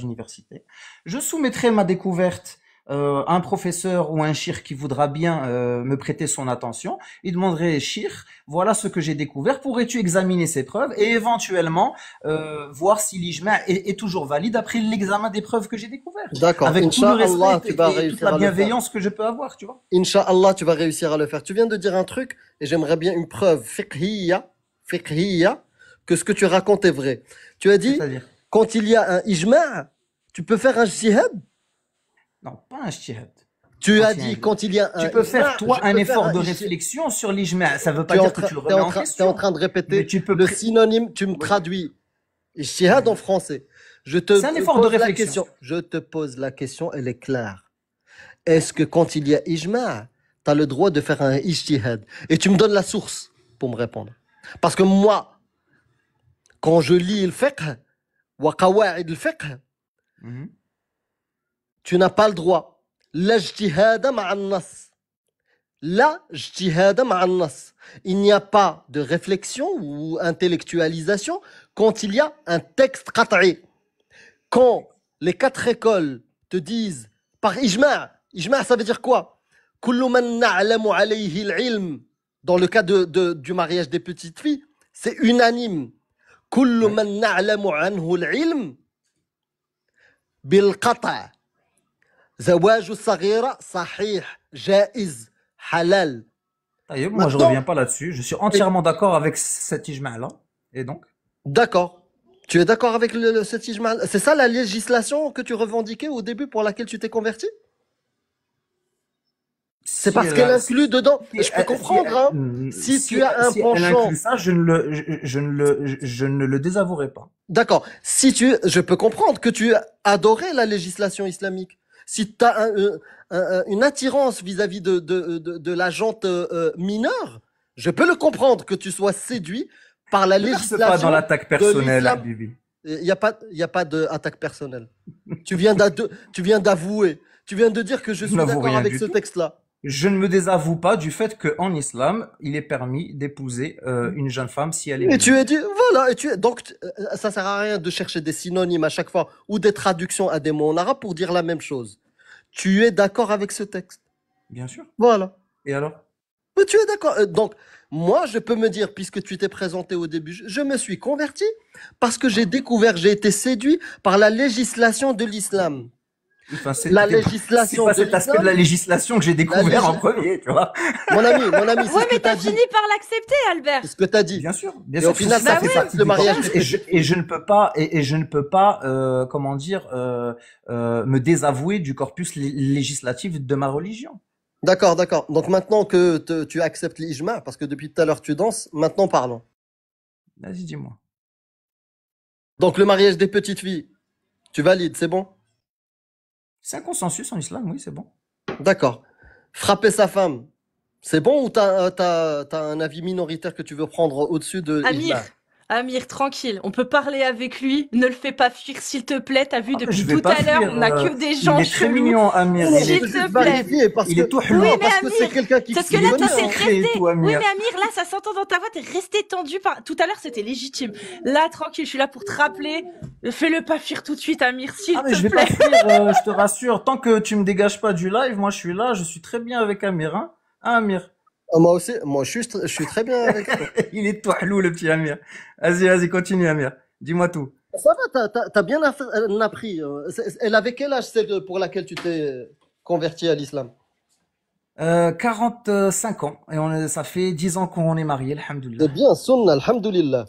universités. Je soumettrai ma découverte un professeur ou un shir qui voudra bien me prêter son attention, il demanderait, shir, voilà ce que j'ai découvert, pourrais-tu examiner ces preuves et éventuellement voir si l'ijma' est toujours valide après l'examen des preuves que j'ai découvertes, D'accord. avec tout le Inch'Allah, tu respect vas et toute la réussir à le faire. bienveillance que je peux avoir, tu vois. Inch'Allah, tu vas réussir à le faire. Tu viens de dire un truc et j'aimerais bien une preuve fiqhiyya, que ce que tu racontes est vrai. Tu as dit, C'est-à-dire, quand il y a un ijma', tu peux faire un jihad. non, pas un ijtihad. Tu Quand as il y a dit, quand il y a tu un peux faire ijma', toi je un peux faire effort un de ijtihad. réflexion sur l'ijma'. Ça veut Tu pas es en dire que train, tu le t'es remets en en train, t'es en question, train de mais répéter tu peux le synonyme, tu me oui. traduis. Ijtihad en français. Je te C'est un effort de pose la réflexion. question. Je te pose la question, elle est claire. Est-ce que quand il y a ijma', tu as le droit de faire un ijtihad? Et tu me donnes la source pour me répondre. Parce que moi, quand je lis le fiqh, wa qawa'id le fiqh, Mhm. tu n'as pas le droit. La ijtihada ma'an nas. La ijtihada ma'an nas. Il n'y a pas de réflexion ou intellectualisation quand il y a un texte qat'i. Quand les quatre écoles te disent par ijma', ça veut dire quoi? Kullu man na'lamu alayhi al-ilm. Dans le cas du mariage des petites filles, c'est unanime. Kullu Ouais. man na'lamu anhu al-ilm bil qata'. Zawaju saghira sahih, jaiz, halal. Taïeb, moi je Maintenant, reviens pas là-dessus. Je suis et- entièrement d'accord avec cet ijma'-là. Et donc? d'accord. Tu es d'accord avec cet ijma'? C'est ça la législation que tu revendiquais au début pour laquelle tu t'es converti? C'est Si parce elle qu'elle a, inclut dedans. si Je peux elle, si comprendre, hein. elle- Si si tu as un si elle inclut penchant, ça, je ne le désavouerai pas. d'accord. Je peux comprendre que tu adorais la législation islamique. Si tu as une attirance vis-à-vis de la jante mineure, je peux le comprendre que tu sois séduit par la Ne verse pas dans législation l'attaque de personnelle, l'islam. Habibi. Il y a pas d'attaque personnelle. Tu viens d'avouer. Tu viens de dire que je Je suis n'avoue d'accord rien avec du ce tout. texte-là. Je ne me désavoue pas du fait qu'en islam, il est permis d'épouser une jeune femme si elle est Et tu mineure. es dit, voilà, donc ça sert à rien de chercher des synonymes à chaque fois ou des traductions à des mots en arabe pour dire la même chose. Tu es d'accord avec ce texte. Bien sûr. Voilà. Et alors? Mais tu es d'accord. Donc, moi, je peux me dire, puisque tu t'es présenté au début, je me suis converti parce que j'ai découvert, j'ai été séduit par la législation de l'islam. Enfin, La c'est législation pas de cet aspect de la l'islam, législation que j'ai la découvert en légis... premier, tu vois. Mon ami, c'est Ouais, ce que mais tu as t'as dit. fini par l'accepter, Albert. C'est ce que tu as dit. Bien Et au sûr, final, ça ça Bah fait oui, partie le du mariage corpus des petites filles. et je ne peux pas, comment dire, me désavouer du corpus législatif de ma religion. D'accord, d'accord. Donc maintenant que tu acceptes l'ijma, parce que depuis tout à l'heure tu danses, maintenant parlons. Vas-y, dis-moi. Donc le mariage des petites filles, tu valides, c'est bon? C'est un consensus en islam, oui, c'est bon. D'accord. Frapper sa femme, c'est bon ou t'as un avis minoritaire que tu veux prendre au-dessus de Amir, l'ijma? Amir, tranquille. On peut parler avec lui. Ne le fais pas fuir, s'il te plaît. T'as vu, Ah, mais je depuis vais tout pas à l'heure, fuir. on a que des Il gens est très chelous. mignon, Amir. Non, je S'il veux te juste plaît. vérifier parce Il est que tout Oui, hello. mais parce que c'est Amir, quelqu'un qui parce que Il là, est tout t'es sucré et resté. tout, Oui, Amir. mais Amir, là, ça s'entend dans ta voix. T'es resté tendu. Tout à l'heure, c'était légitime. Là, tranquille, je suis là pour te rappeler. Fais-le pas fuir tout de suite, Amir, s'il Ah, mais je te vais pas plaît. fuir, je te rassure. Tant que tu me dégages pas du live, moi je suis là, je suis très bien avec Amir, hein. Hein, Amir. moi aussi, moi je suis très bien avec toi. Il est tout hello, le petit Amir. Vas-y, continue, Amir. Dis-moi tout. Ça va, t'as bien appris. Elle avait quel âge celle pour laquelle tu t'es converti à l'islam? 45 ans. Et ça fait 10 ans qu'on est mariés, alhamdoulilah. C'est bien, sunna, alhamdoulilah.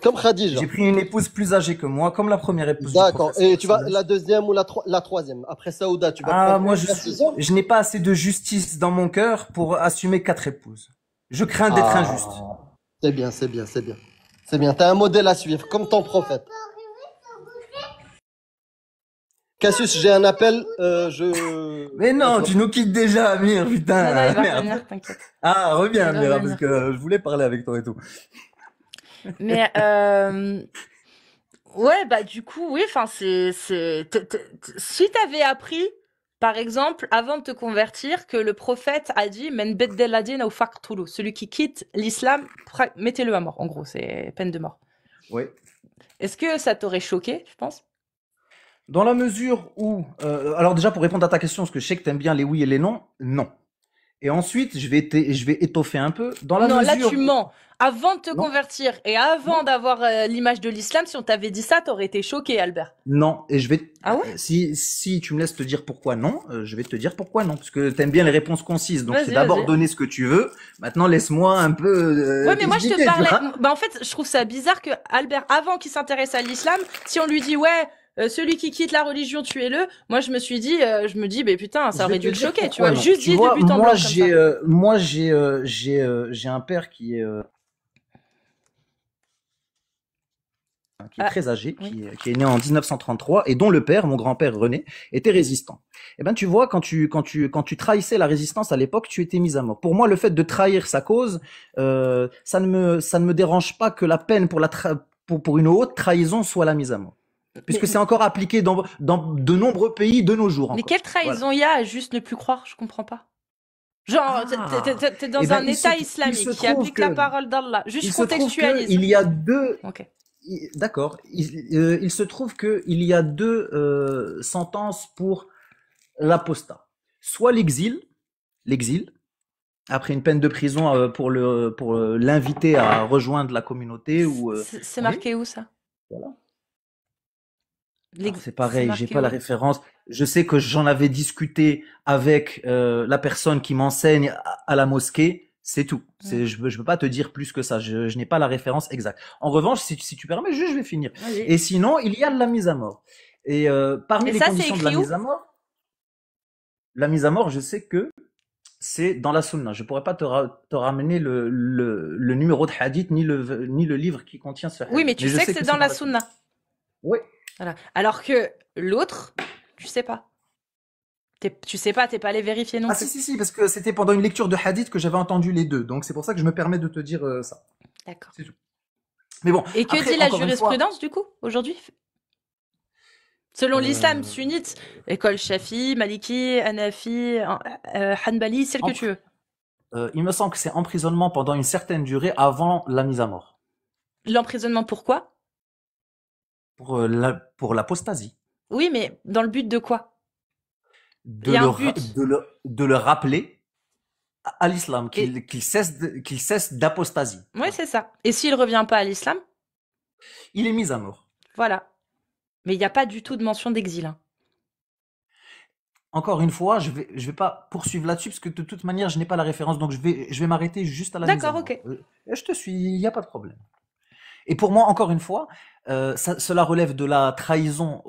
Comme Khadija. J'ai pris une épouse plus âgée que moi, comme la première épouse du D'accord. prophète. Et tu vas la deuxième ou la troisième. Après Saouda, tu vas Ah, prendre moi une décision. je n'ai pas assez de justice dans mon cœur pour assumer 4 épouses. Je crains d'être injuste. C'est bien, c'est bien, c'est bien. C'est bien, t'as un modèle à suivre, comme ton prophète. Cassius, j'ai un appel, Mais non, tu nous quittes déjà, Amir, Non, non, il putain, va merde. revenir, t'inquiète. Ah, reviens, Il va Amir, revenir. parce que je voulais parler avec toi et tout. Mais ouais, bah du coup, oui, enfin si t'avais appris, par exemple, avant de te convertir, que le prophète a dit Men beddel adin ou faqtulu, celui qui quitte l'islam, mettez-le à mort. En gros, c'est peine de mort. Oui. Est-ce que ça t'aurait choqué, tu penses? Dans la mesure où, alors déjà pour répondre à ta question, parce que je sais que t'aimes bien les oui et les non, non. Et ensuite, je vais étoffer un peu. Dans la Non, là mesure tu où, mens. Avant de te non, convertir et avant non, d'avoir l'image de l'islam, si on t'avait dit ça, t'aurais été choqué, Albert. non. Et je vais, Ah ouais? si tu me laisses te dire pourquoi non, je vais te dire pourquoi non. Parce que t'aimes bien les réponses concises. Donc je t'ai Vas-y, d'abord vas-y. donné ce que tu veux. Maintenant, laisse-moi un peu Ouais, mais moi je te t'expliquer, tu parlais. vois. Bah en fait, je trouve ça bizarre que Albert, avant qu'il s'intéresse à l'islam, si on lui dit ouais, celui qui quitte la religion, tuez-le. Moi je me suis dit, bah putain, ça Je vais aurait te dû le dire choquer, tu pourquoi vois. non. Juste Tu dit de vois, but en blanc comme ça. j'ai un père qui est Ah, très âgé, oui. qui est né en 1933 et dont le père, mon grand-père René, était résistant. Eh ben, tu vois, quand tu trahissais la résistance à l'époque, tu étais mis à mort. Pour moi, le fait de trahir sa cause, ça ne me dérange pas que la peine pour une haute trahison soit la mise à mort. Mais, Puisque c'est encore appliqué dans de nombreux pays de nos jours mais encore. quelle Voilà. trahison il y a à juste ne plus croire? Je comprends pas. Genre, Ah, t'es eh dans ben, un État il se islamique qui trouve applique la que, parole d'Allah. Juste il je se trouve que contextualise. il y a deux, Ok. d'accord, il se trouve que il y a deux sentences pour l'apostat. Soit l'exil, après une peine de prison pour l'inviter à rejoindre la communauté ou C'est oui, marqué où ça? voilà. Alors c'est C'est pareil, j'ai marqué pas la où? référence. Je sais que j'en avais discuté avec la personne qui m'enseigne à la mosquée. C'est tout. Hmm. Je peux pas te dire plus que ça. Je n'ai pas la référence exacte. En revanche, si tu permets, je vais finir. Vas-y. Et sinon, il y a la mise à mort. Et parmi Et les ça, c'est conditions de écrit où? la mise à mort, je sais que c'est dans la sunna. Je pourrais pas te ramener le numéro de hadith ni le livre qui contient ce Oui, mais hadith. tu Mais je sais que sais c'est que dans c'est dans la la sunna. sunna. Oui. Voilà. Alors que l'autre, tu sais pas. Tu sais pas, t'es pas allé vérifier non Ah plus. si, parce que c'était pendant une lecture de hadith que j'avais entendu les deux. Donc c'est pour ça que je me permets de te dire ça. D'accord. C'est tout. Mais bon, Et que dit après, la encore une fois, jurisprudence du coup aujourd'hui? Selon l'islam euh, sunnite, école Shafi, Maliki, Hanafi, Hanbali, celle que tu veux. il me semble que c'est emprisonnement pendant une certaine durée avant la mise à mort. L'emprisonnement pourquoi? Pour l'apostasie. Oui, mais dans le but de quoi? Il De y a le, un ra- but. de le rappeler à l'islam, Et qu'il cesse d'apostasie. ouais, Voilà. c'est ça. Et s'il revient pas à l'islam, Il est mis à mort. voilà. Mais il n'y a pas du tout de mention d'exil, hein. Encore une fois, je vais pas poursuivre là-dessus parce que de toute manière, je n'ai pas la référence, donc je vais m'arrêter juste à la mise à D'accord, mort. ok. Et je te suis, il n'y a pas de problème. Et pour moi, encore une fois, cela relève de la trahison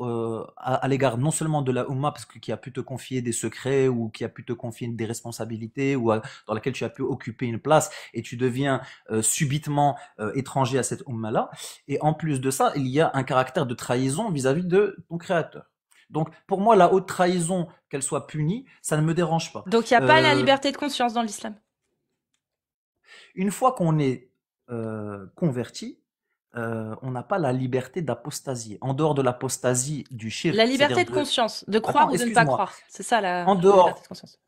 à l'égard non seulement de la Ummah, parce que qui a pu te confier des secrets ou qui a pu te confier des responsabilités ou dans laquelle tu as pu occuper une place et tu deviens subitement étranger à cette Ummah-là. Et en plus de ça, il y a un caractère de trahison vis-à-vis de ton créateur. Donc, pour moi, la haute trahison, qu'elle soit punie, ça ne me dérange pas. Donc il n'y a pas la liberté de conscience dans l'islam. Une fois qu'on est converti, on n'a pas la liberté d'apostasier. En dehors de l'apostasie du shirk, La c'est-à-dire liberté de conscience, de croire Attends, ou de ne pas excuse-moi. croire. C'est ça la En liberté dehors... de conscience.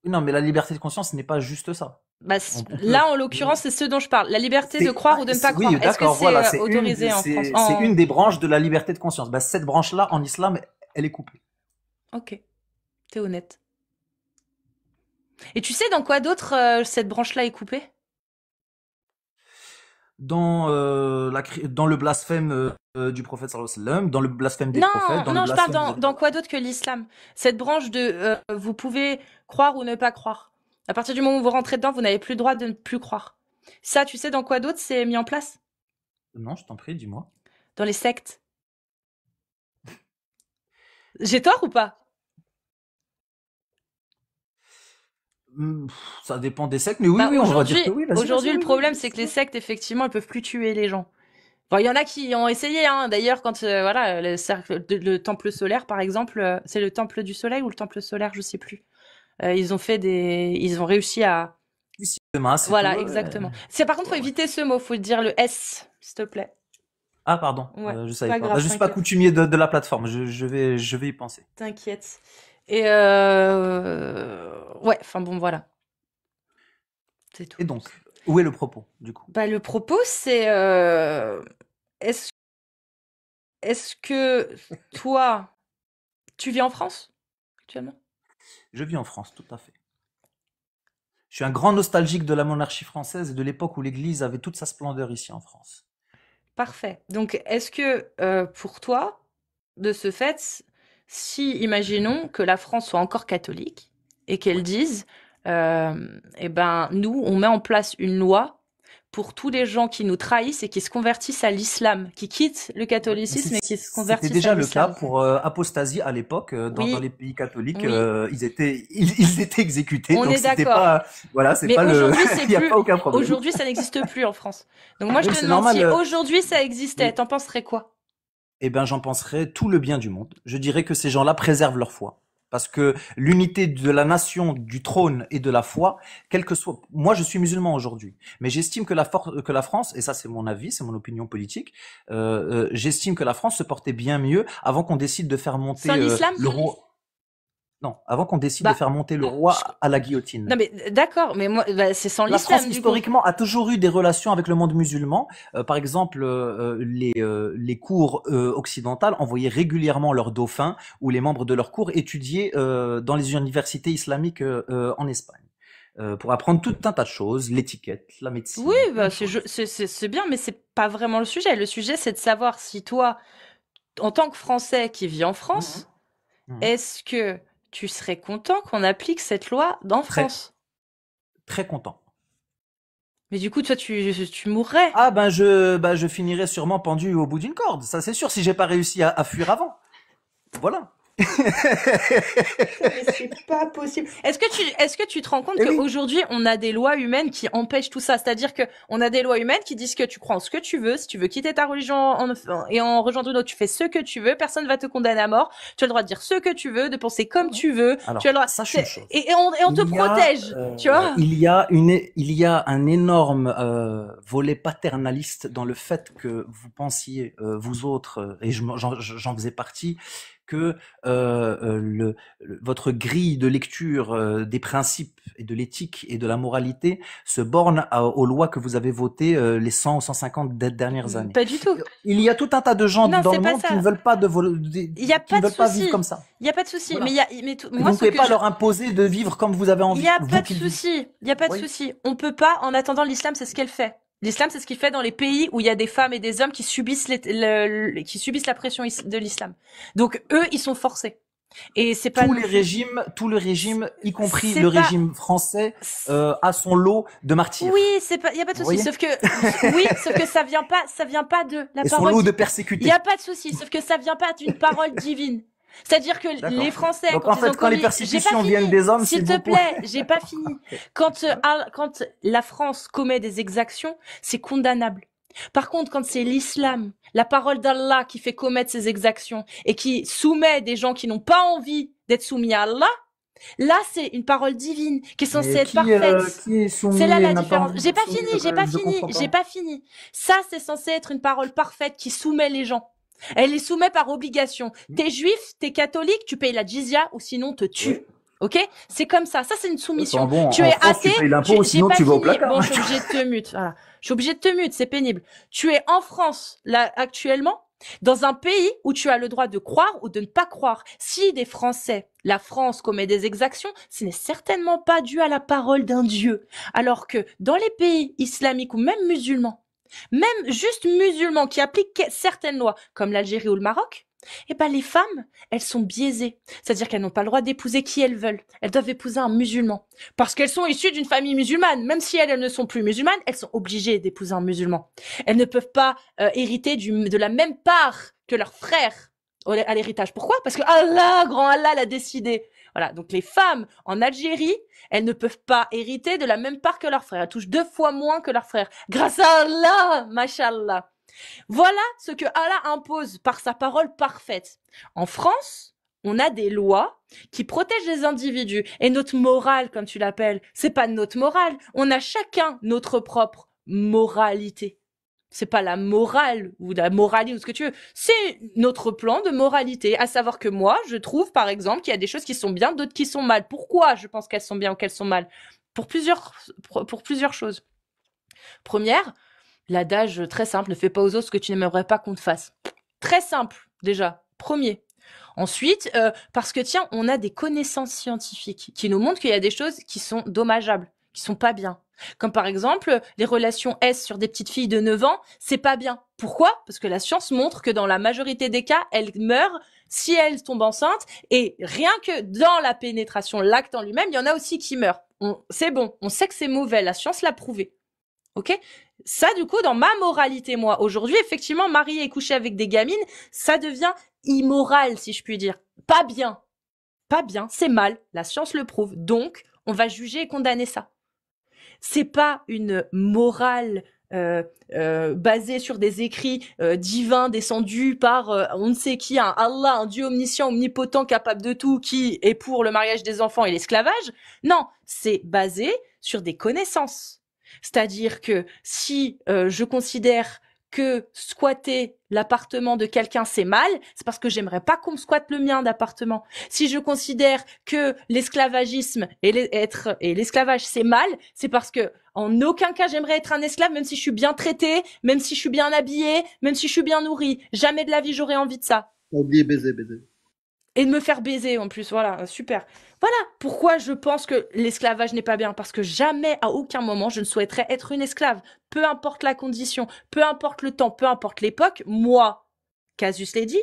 Non, mais la liberté de conscience, ce n'est pas juste ça. Bah, On peut... là, en l'occurrence, c'est ce dont je parle. La liberté de C'est... croire ou de ne pas croire. Oui, Est-ce que d'accord, c'est voilà. autorisé en France? C'est une des branches de la liberté de conscience. Bah, cette branche-là, en islam, elle est coupée. Ok, t'es honnête. Et tu sais dans quoi d'autre cette branche-là est coupée? Dans le blasphème du prophète sallallahu alayhi wa sallam, dans le blasphème des prophètes, dans le Non, je parle blasphème des... dans quoi d'autre que l'islam? Cette branche de vous pouvez croire ou ne pas croire. À partir du moment où vous rentrez dedans, vous n'avez plus le droit de ne plus croire. Ça, tu sais dans quoi d'autre c'est mis en place? Non, je t'en prie, dis-moi. Dans les sectes. J'ai tort ou pas? Ça dépend des sectes, mais oui, Bah, oui, on va dire que oui. Vas-y, aujourd'hui, vas-y, le oui, oui, problème, oui, c'est que c'est les ça. sectes, effectivement, elles peuvent plus tuer les gens. Bon, il y en a qui ont essayé, hein. D'ailleurs, quand voilà, le temple solaire, par exemple, c'est le temple du soleil ou le temple solaire, je sais plus. Ils ont réussi à, Ici, demain, c'est tout. voilà, Ouais. exactement. C'est par contre, faut Ouais. éviter ce mot, faut dire le S, s'il te plaît. Ah, pardon, Ouais, je c'est savais pas pas. grave, Je suis pas t'inquiète. coutumier de la plateforme. Je vais y penser. T'inquiète. Et ouais, enfin bon, voilà, c'est tout. Et donc, où est le propos, du coup? Bah, le propos, c'est est-ce est-ce que toi, Tu vis en France actuellement? Je vis en France, tout à fait. Je suis un grand nostalgique de la monarchie française et de l'époque où l'Église avait toute sa splendeur ici en France. Parfait. Donc, est-ce que pour toi, de ce fait, si, imaginons que la France soit encore catholique et qu'elle Oui. dise, eh ben, nous, on met en place une loi pour tous les gens qui nous trahissent et qui se convertissent à l'islam, qui quittent le Ouais. Mais catholicisme et qui se c'était convertissent à déjà le cas l'islam. pour apostasie à l'époque dans Oui, les pays catholiques. oui, Ils étaient exécutés, on donc est c'était d'accord. pas voilà, c'est Mais pas le, aujourd'hui, c'est il y a pas plus, aucun problème. aujourd'hui, ça n'existe plus en France. Donc moi, je Oui, te c'est demande normal. si aujourd'hui ça existait, Oui. t'en penserais quoi? Eh ben, j'en penserais tout le bien du monde. Je dirais que ces gens-là préservent leur foi. Parce que l'unité de la nation, du trône et de la foi, quel que soit, moi je suis musulman aujourd'hui, mais j'estime que que la France, et ça c'est mon avis, c'est mon opinion politique, j'estime que la France se portait bien mieux avant qu'on décide de faire Sans monter l'islam? le roi. Non, avant qu'on décide de Bah, faire monter le je- roi à la guillotine. non mais d'accord, mais moi, bah, c'est sans La France, l'islam du coup. historiquement, a toujours eu des relations avec le monde musulman. Par exemple, les cours occidentales envoyaient régulièrement leurs dauphins ou les membres de leur cour étudier dans les universités islamiques en Espagne. Pour apprendre tout un tas de choses, l'étiquette, la médecine, Oui, plein bah, de choses. c'est bien, mais c'est pas vraiment le sujet. Le sujet, c'est de savoir si toi, en tant que Français qui vit en Mhm, France, mhm. est-ce que tu serais content qu'on applique cette loi en Très, France? très content. Mais du coup, toi, tu mourrais. Ah ben je finirai sûrement pendu au bout d'une corde, ça c'est sûr, si j'ai pas réussi à fuir avant. Voilà. Mais c'est pas possible. Est-ce que tu te rends compte Eh oui. qu'aujourd'hui, on a des lois humaines qui empêchent tout ça? C'est-à-dire que on a des lois humaines qui disent que tu crois en ce que tu veux, si tu veux quitter ta religion et en rejoindre une autre, tu fais ce que tu veux, personne va te condamner à mort, tu as le droit de dire ce que tu veux, de penser comme tu veux, tu as le Alors, droit, sache une chose. et on te Il y a, protège, tu vois? il y a un énorme volet paternaliste dans le fait que vous pensiez, vous autres, et j'en faisais partie, que votre grille de lecture des principes et de l'éthique et de la moralité se borne aux lois que vous avez votées les 100 ou 150 dernières années. Pas du tout. Il y a tout un tas de gens Non, dans c'est le pas monde qui ne ça. veulent pas Il y a qui ne pas de veulent pas vivre souci. comme ça. Il y a pas de souci. Voilà. Mais il y a, mais Et moi, vous ne ce pouvez que pas je, leur imposer de vivre comme vous avez il envie, y a vous pas de qu'ils vivent. souci. Il y a pas de Oui. souci. On peut pas, en attendant, l'islam, c'est ce qu'elle fait. L'islam, c'est ce qu'il fait dans les pays où il y a des femmes et des hommes qui subissent qui subissent la pression de l'islam. Donc, eux, ils sont forcés. Et c'est pas non plus, Tout le régime, y compris c'est le pas, régime français, a son lot de martyrs. oui, c'est pas, il y a pas de Vous souci. voyez? Oui, sauf que ça vient pas de la Et son parole. lot de Il y persécutés. a pas de souci, sauf que ça vient pas d'une parole divine. C'est-à-dire que D'accord. les Français, Donc quand en ils ont fait, quand les commis, j'ai pas persécutions viennent fini, des hommes, s'il c'est te beaucoup. plaît, j'ai pas fini. Quand la France commet des exactions, c'est condamnable. Par contre, quand c'est l'islam, la parole d'Allah qui fait commettre ces exactions et qui soumet des gens qui n'ont pas envie d'être soumis à Allah, là, c'est une parole divine qui est censée Mais être parfaite. qui est C'est là soumis et la n'a pas différence. envie J'ai d'être pas soumis, fini, j'ai pas je fini, comprends j'ai pas. pas fini. Ça, c'est censé être une parole parfaite qui soumet les gens. Elle les soumet par obligation. T'es juif, t'es catholique, tu payes la jizya ou sinon te tue. Oui. Ok? C'est comme ça. Ça, c'est une soumission. Bon, Tu en es France, tu athée, payes l'impôt, j'ai sinon pas tu vas au fini. placard. Bon, je suis obligée de te mute. Voilà. Je suis obligée de te mute, c'est pénible. Tu es en France, là, actuellement, dans un pays où tu as le droit de croire ou de ne pas croire. Si des Français, la France commet des exactions, ce n'est certainement pas dû à la parole d'un Dieu. Alors que dans les pays islamiques ou même musulmans, même juste musulmans qui appliquent certaines lois, comme l'Algérie ou le Maroc, eh ben les femmes, elles sont biaisées. C'est-à-dire qu'elles n'ont pas le droit d'épouser qui elles veulent. Elles doivent épouser un musulman. Parce qu'elles sont issues d'une famille musulmane. Même si elles ne sont plus musulmanes, elles sont obligées d'épouser un musulman. Elles ne peuvent pas hériter de la même part que leurs frères à l'héritage. Pourquoi? Parce que Allah, grand Allah, l'a décidé. Voilà. Donc les femmes en Algérie, elles ne peuvent pas hériter de la même part que leurs frères. Elles touchent 2 fois moins que leurs frères. Grâce à Allah, mashallah. Voilà ce que Allah impose par sa parole parfaite. En France, on a des lois qui protègent les individus. Et notre morale, comme tu l'appelles, c'est pas notre morale. On a chacun notre propre moralité. C'est pas la morale ou la moralité ou ce que tu veux. C'est notre plan de moralité. À savoir que moi, je trouve, par exemple, qu'il y a des choses qui sont bien, d'autres qui sont mal. Pourquoi je pense qu'elles sont bien ou qu'elles sont mal? Pour plusieurs choses. Première, l'adage très simple, ne fais pas aux autres ce que tu n'aimerais pas qu'on te fasse. Très simple, déjà. Premier. Ensuite, parce que tiens, on a des connaissances scientifiques qui nous montrent qu'il y a des choses qui sont dommageables, qui sont pas bien. Comme par exemple, les relations S sur des petites filles de 9 ans, c'est pas bien. Pourquoi? Parce que la science montre que dans la majorité des cas, elles meurent si elles tombent enceintes, et rien que dans la pénétration, l'acte en lui-même, il y en a aussi qui meurent. C'est bon, on sait que c'est mauvais, la science l'a prouvé. Ok? Ça, du coup, dans ma moralité, moi, aujourd'hui, effectivement, marier et coucher avec des gamines, ça devient immoral, si je puis dire. Pas bien. Pas bien, c'est mal. La science le prouve. Donc, on va juger et condamner ça. C'est pas une morale basée sur des écrits divins descendus par on ne sait qui, un Allah, un Dieu omniscient, omnipotent, capable de tout, qui est pour le mariage des enfants et l'esclavage. Non, c'est basé sur des connaissances. C'est-à-dire que si je considère que squatter l'appartement de quelqu'un c'est mal, c'est parce que j'aimerais pas qu'on me squatte le mien d'appartement. Si je considère que l'esclavagisme et l'esclavage c'est mal, c'est parce que en aucun cas j'aimerais être un esclave, même si je suis bien traité, même si je suis bien habillé, même si je suis bien nourri. Jamais de la vie j'aurais envie de ça. Oubliez baiser, baiser. Et de me faire baiser en plus, voilà, super. Voilà pourquoi je pense que l'esclavage n'est pas bien, parce que jamais, à aucun moment, je ne souhaiterais être une esclave. Peu importe la condition, peu importe le temps, peu importe l'époque, moi, Casus l'a dit,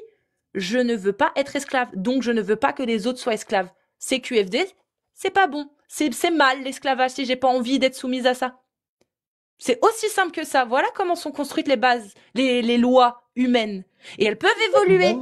je ne veux pas être esclave, donc je ne veux pas que les autres soient esclaves. CQFD, c'est pas bon. C'est mal l'esclavage si j'ai pas envie d'être soumise à ça. C'est aussi simple que ça. Voilà comment sont construites les bases, les lois humaines. Et elles peuvent évoluer.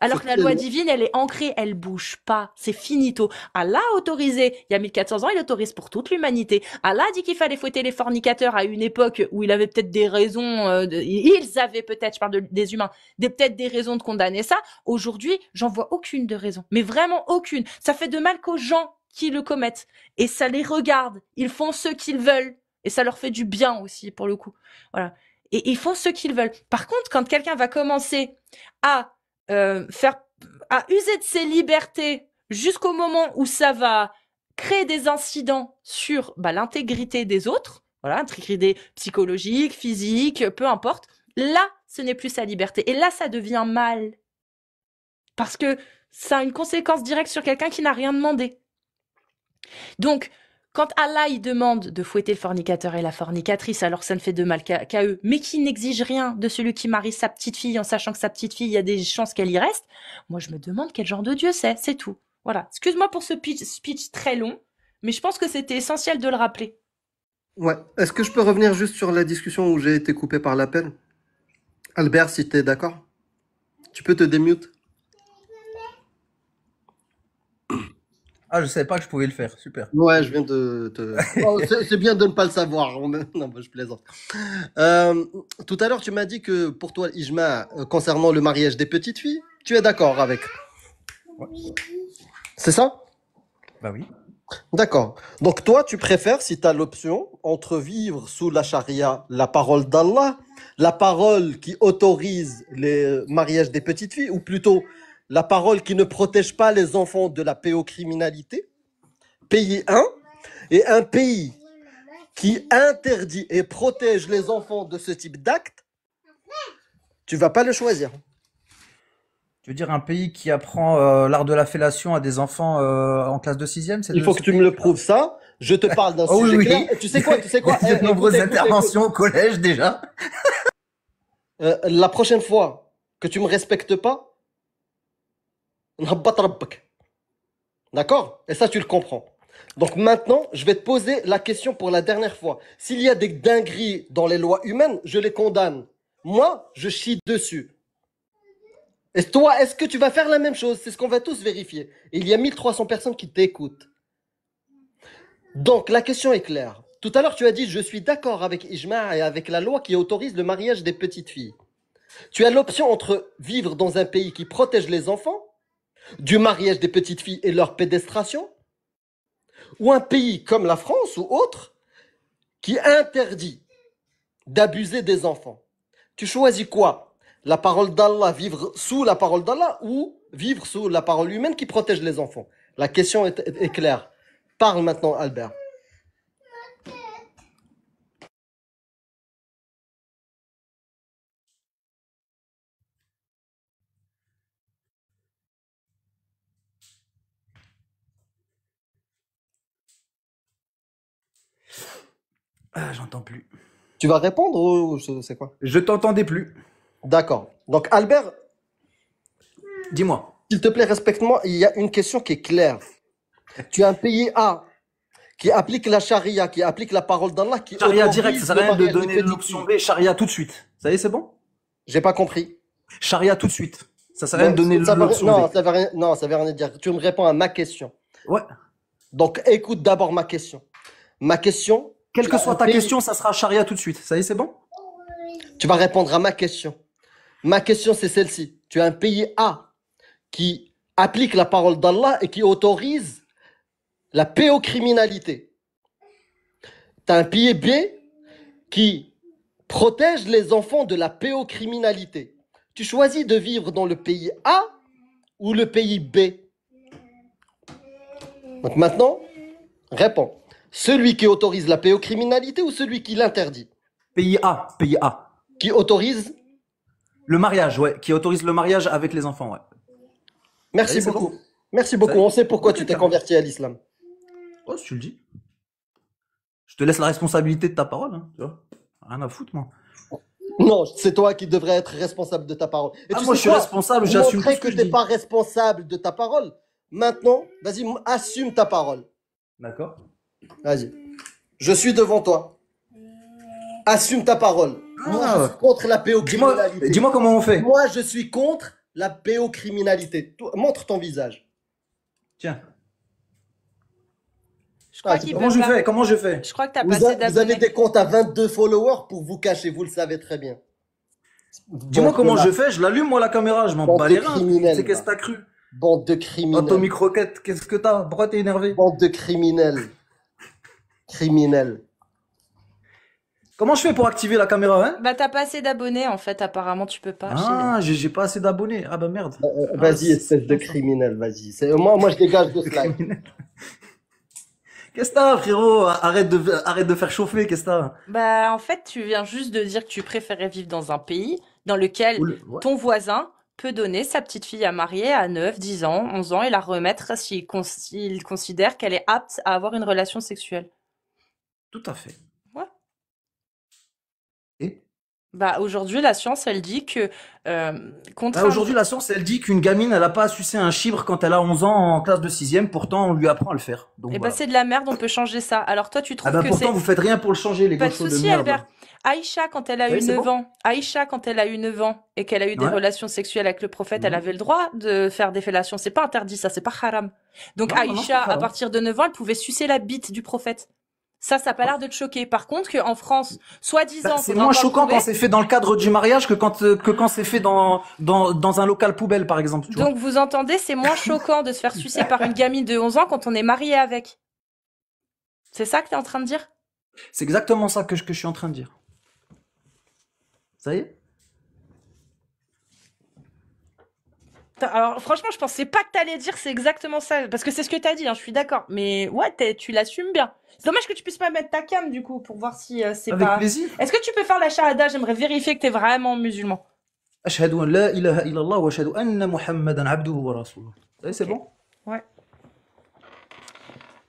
Alors que la loi divine, elle est ancrée, elle bouge pas. C'est finito. Allah a autorisé, il y a 1400 ans, il autorise pour toute l'humanité. Allah a dit qu'il fallait fouetter les fornicateurs à une époque où il avait peut-être des raisons, ils avaient peut-être, je parle des humains, peut-être des raisons de condamner ça. Aujourd'hui, j'en vois aucune de raison. Mais vraiment aucune. Ça fait de mal qu'aux gens qui le commettent. Et ça les regarde. Ils font ce qu'ils veulent. Et ça leur fait du bien aussi, pour le coup. Voilà. Et ils font ce qu'ils veulent. Par contre, quand quelqu'un va commencer à à user de ses libertés jusqu'au moment où ça va créer des incidents sur l'intégrité des autres, voilà, intégrité psychologique, physique, peu importe, là, ce n'est plus sa liberté. Et là, ça devient mal. Parce que ça a une conséquence directe sur quelqu'un qui n'a rien demandé. Donc, quand Allah il demande de fouetter le fornicateur et la fornicatrice, alors ça ne fait de mal qu'à eux, mais qui n'exige rien de celui qui marie sa petite fille en sachant que sa petite fille, il y a des chances qu'elle y reste, moi je me demande quel genre de Dieu c'est tout. Voilà. Excuse-moi pour ce speech très long, mais je pense que c'était essentiel de le rappeler. Ouais. Est-ce que je peux revenir juste sur la discussion où j'ai été coupé par l'appel? Albert, si t'es d'accord, tu peux te démute. Ah, je savais pas que je pouvais le faire. Super. Ouais, je viens de te... Oh, c'est bien de ne pas le savoir. Non, je plaisante. Tout à l'heure, tu m'as dit que pour toi, l'ijma, concernant le mariage des petites filles, tu es d'accord avec. Ouais. C'est ça? Bah oui. D'accord. Donc toi, tu préfères, si tu as l'option, entre vivre sous la charia, la parole d'Allah, la parole qui autorise les mariages des petites filles, ou plutôt la parole qui ne protège pas les enfants de la pédocriminalité, pays 1, et un pays qui interdit et protège les enfants de ce type d'acte, tu vas pas le choisir. Tu veux dire un pays qui apprend l'art de la fellation à des enfants en classe de sixième? Il faut que tu me le prouves ça. Je te parle d'un Oh sujet oui, clair. oui. Et tu sais quoi? De nombreuses interventions au collège déjà. La prochaine fois que tu me respectes pas, d'accord? Et ça, tu le comprends. Donc maintenant, je vais te poser la question pour la dernière fois. S'il y a des dingueries dans les lois humaines, je les condamne. Moi, je chie dessus. Et toi, est-ce que tu vas faire la même chose? C'est ce qu'on va tous vérifier. Et il y a 1300 personnes qui t'écoutent. Donc, la question est claire. Tout à l'heure, tu as dit, je suis d'accord avec Ijma' et avec la loi qui autorise le mariage des petites filles. Tu as l'option entre vivre dans un pays qui protège les enfants, du mariage des petites filles et leur pédestration, ou un pays comme la France ou autre qui interdit d'abuser des enfants. Tu choisis quoi? La parole d'Allah, vivre sous la parole d'Allah ou vivre sous la parole humaine qui protège les enfants? La question est claire. Parle maintenant, Albert. Ah, j'entends plus. Tu vas répondre ou c'est quoi? Je t'entendais plus. D'accord. Donc, Albert, Dis-moi. s'il te plaît, respecte-moi. Il y a une question qui est claire. Tu as un pays A qui applique la charia, qui applique la parole d'Allah, qui Charia direct, autorise ça le sert à rien de mariage donner des l'option petits. B. Charia tout de suite. Ça y est, c'est bon? J'ai pas compris. Charia tout de suite. Ça sert à rien de donner Ça veut, l'option non, B. ça veut rien, non, ça veut rien dire. Tu me réponds à ma question. Ouais. Donc, écoute d'abord ma question. Ma question, Quelle tu que as soit un ta pays- question, ça sera charia tout de suite. Ça y est, c'est bon? tu vas répondre à ma question. Ma question, c'est celle-ci. Tu as un pays A qui applique la parole d'Allah et qui autorise la pédocriminalité. Tu as un pays B qui protège les enfants de la pédocriminalité. Tu choisis de vivre dans le pays A ou le pays B? Donc maintenant, réponds. Celui qui autorise la pédocriminalité ou celui qui l'interdit? Pays A. Pays A. Qui autorise? Le mariage, ouais. Qui autorise le mariage avec les enfants, ouais. Merci Allez, c'est beaucoup. bon. Merci beaucoup. Ça y est. On sait pourquoi Ok, tu t'es carrément. converti à l'islam. Oh, si tu le dis. Je te laisse la responsabilité de ta parole, hein, tu vois. Rien à foutre, moi. Non, c'est toi qui devrais être responsable de ta parole. Et Ah, tu moi, sais je suis quoi? responsable, Pour j'assume tout montrer ce que que tu je n'es dis. pas responsable de ta parole, maintenant, vas-y, assume ta parole. D'accord. Vas-y. Je suis devant toi. Assume ta parole. Moi, je Ah, suis contre la dis-moi, pédocriminalité. dis-moi comment on fait. Moi, je suis contre la pédocriminalité. Montre ton visage. Tiens. Je crois Ah, qu'il Comment peut je pas. fais? Comment je fais? Je crois que t'as Vous, pas assez vous avez d'abonnés. des comptes à 22 followers pour vous cacher, vous le savez très bien. Dis-moi Bande comment de je fais, je l'allume moi la caméra, je m'en bande bats de les reins. criminels, C'est qu'est-ce que va. t'as cru? Bande de Oh, criminels. Tommy Croquette, qu'est-ce que t'as? Pourquoi t'es énervé? Bande de criminels. Criminels. Comment je fais pour activer la caméra, hein? Bah t'as pas assez d'abonnés en fait, apparemment tu peux pas. Ah, j'ai pas assez d'abonnés. Ah bah merde. Vas-y, Ah, espèce de c'est ça. criminel, vas-y. Moi, je dégage de Le ce live. criminel. Qu'est-ce que t'as, frérot? Arrête de faire chauffer, qu'est-ce que t'as? Bah en fait tu viens juste de dire que tu préférais vivre dans un pays dans lequel Ouais. ton voisin peut donner sa petite fille à marier à 9, 10 ans, 11 ans et la remettre s'il considère qu'elle est apte à avoir une relation sexuelle. Tout à fait. Ouais. Et? Bah aujourd'hui la science elle dit que Là, contraindre... aujourd'hui, la science, elle dit qu'une gamine, elle a pas à sucer un chibre quand elle a 11 ans en classe de 6e, pourtant on lui apprend à le faire. Donc Eh ben voilà. c'est de la merde, on peut changer ça. Alors toi tu Ah trouves bah que pourtant, c'est... vous faites rien pour le changer, les Pas de gauchos de souci, merde. Albert. Aïcha, quand elle a Oui, eu c'est 9 bon. ans, Aïcha, quand elle a eu 9 ans et qu'elle a eu des Ouais. relations sexuelles avec le prophète, elle Mhm. avait le droit de faire des fellations. C'est pas interdit, ça, c'est pas haram. Donc Non, non, non, c'est Aïcha, pas à haram. partir de 9 ans, elle pouvait sucer la bite du prophète. Ça a pas l'air de te choquer. Par contre, qu'en France, Bah, soi-disant, c'est faudra moins encore le choquant quand prouver. c'est fait dans le cadre du mariage que quand c'est fait dans un local poubelle, par exemple, tu vois. Donc vous entendez, c'est moins choquant de se faire sucer par une gamine de 11 ans quand on est marié avec. C'est ça que t'es en train de dire? C'est exactement ça que je suis en train de dire. Ça y est? Alors franchement, je pensais pas que t'allais dire c'est exactement ça, parce que c'est ce que t'as dit, hein, je suis d'accord. Mais ouais, tu l'assumes bien. C'est dommage que tu puisses pas mettre ta cam du coup pour voir si c'est Avec pas... plaisir. Est-ce que tu peux faire la shahada? J'aimerais vérifier que t'es vraiment musulman. Ashhadu an la ilaha illallah wa ashhadu anna Muhammadan abduhu wa rasuluh. Ça y est, c'est Ok. bon? Ouais.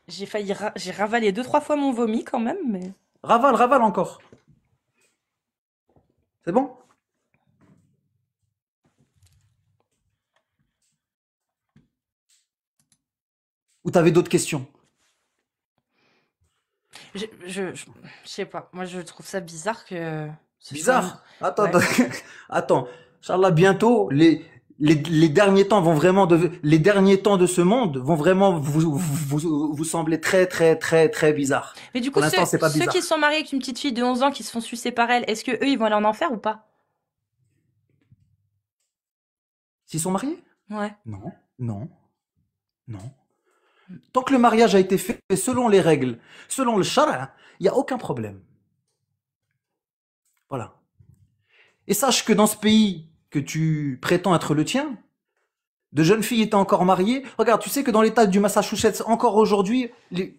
J'ai failli... J'ai ravalé 2-3 fois mon vomi quand même, mais... Ravale encore. C'est bon? Ou t'avais d'autres questions? Je sais pas. Moi, je trouve ça bizarre que... ce soit- Bizarre. Attends, Ouais. attends. Inch'Allah, bientôt, les derniers temps les derniers temps de ce monde vont vraiment vous sembler très, très, très, très bizarres. Mais du coup, Pour l'instant, c'est pas ceux bizarre. qui se sont mariés avec une petite fille de 11 ans qui se font sucer par elle, est-ce que eux ils vont aller en enfer ou pas? S'ils sont mariés? Ouais. Non, non, non. Tant que le mariage a été fait selon les règles, selon le shara, il n'y a aucun problème. Voilà. Et sache que dans ce pays que tu prétends être le tien, de jeunes filles étaient encore mariées. Regarde, tu sais que dans l'état du Massachusetts, encore aujourd'hui, il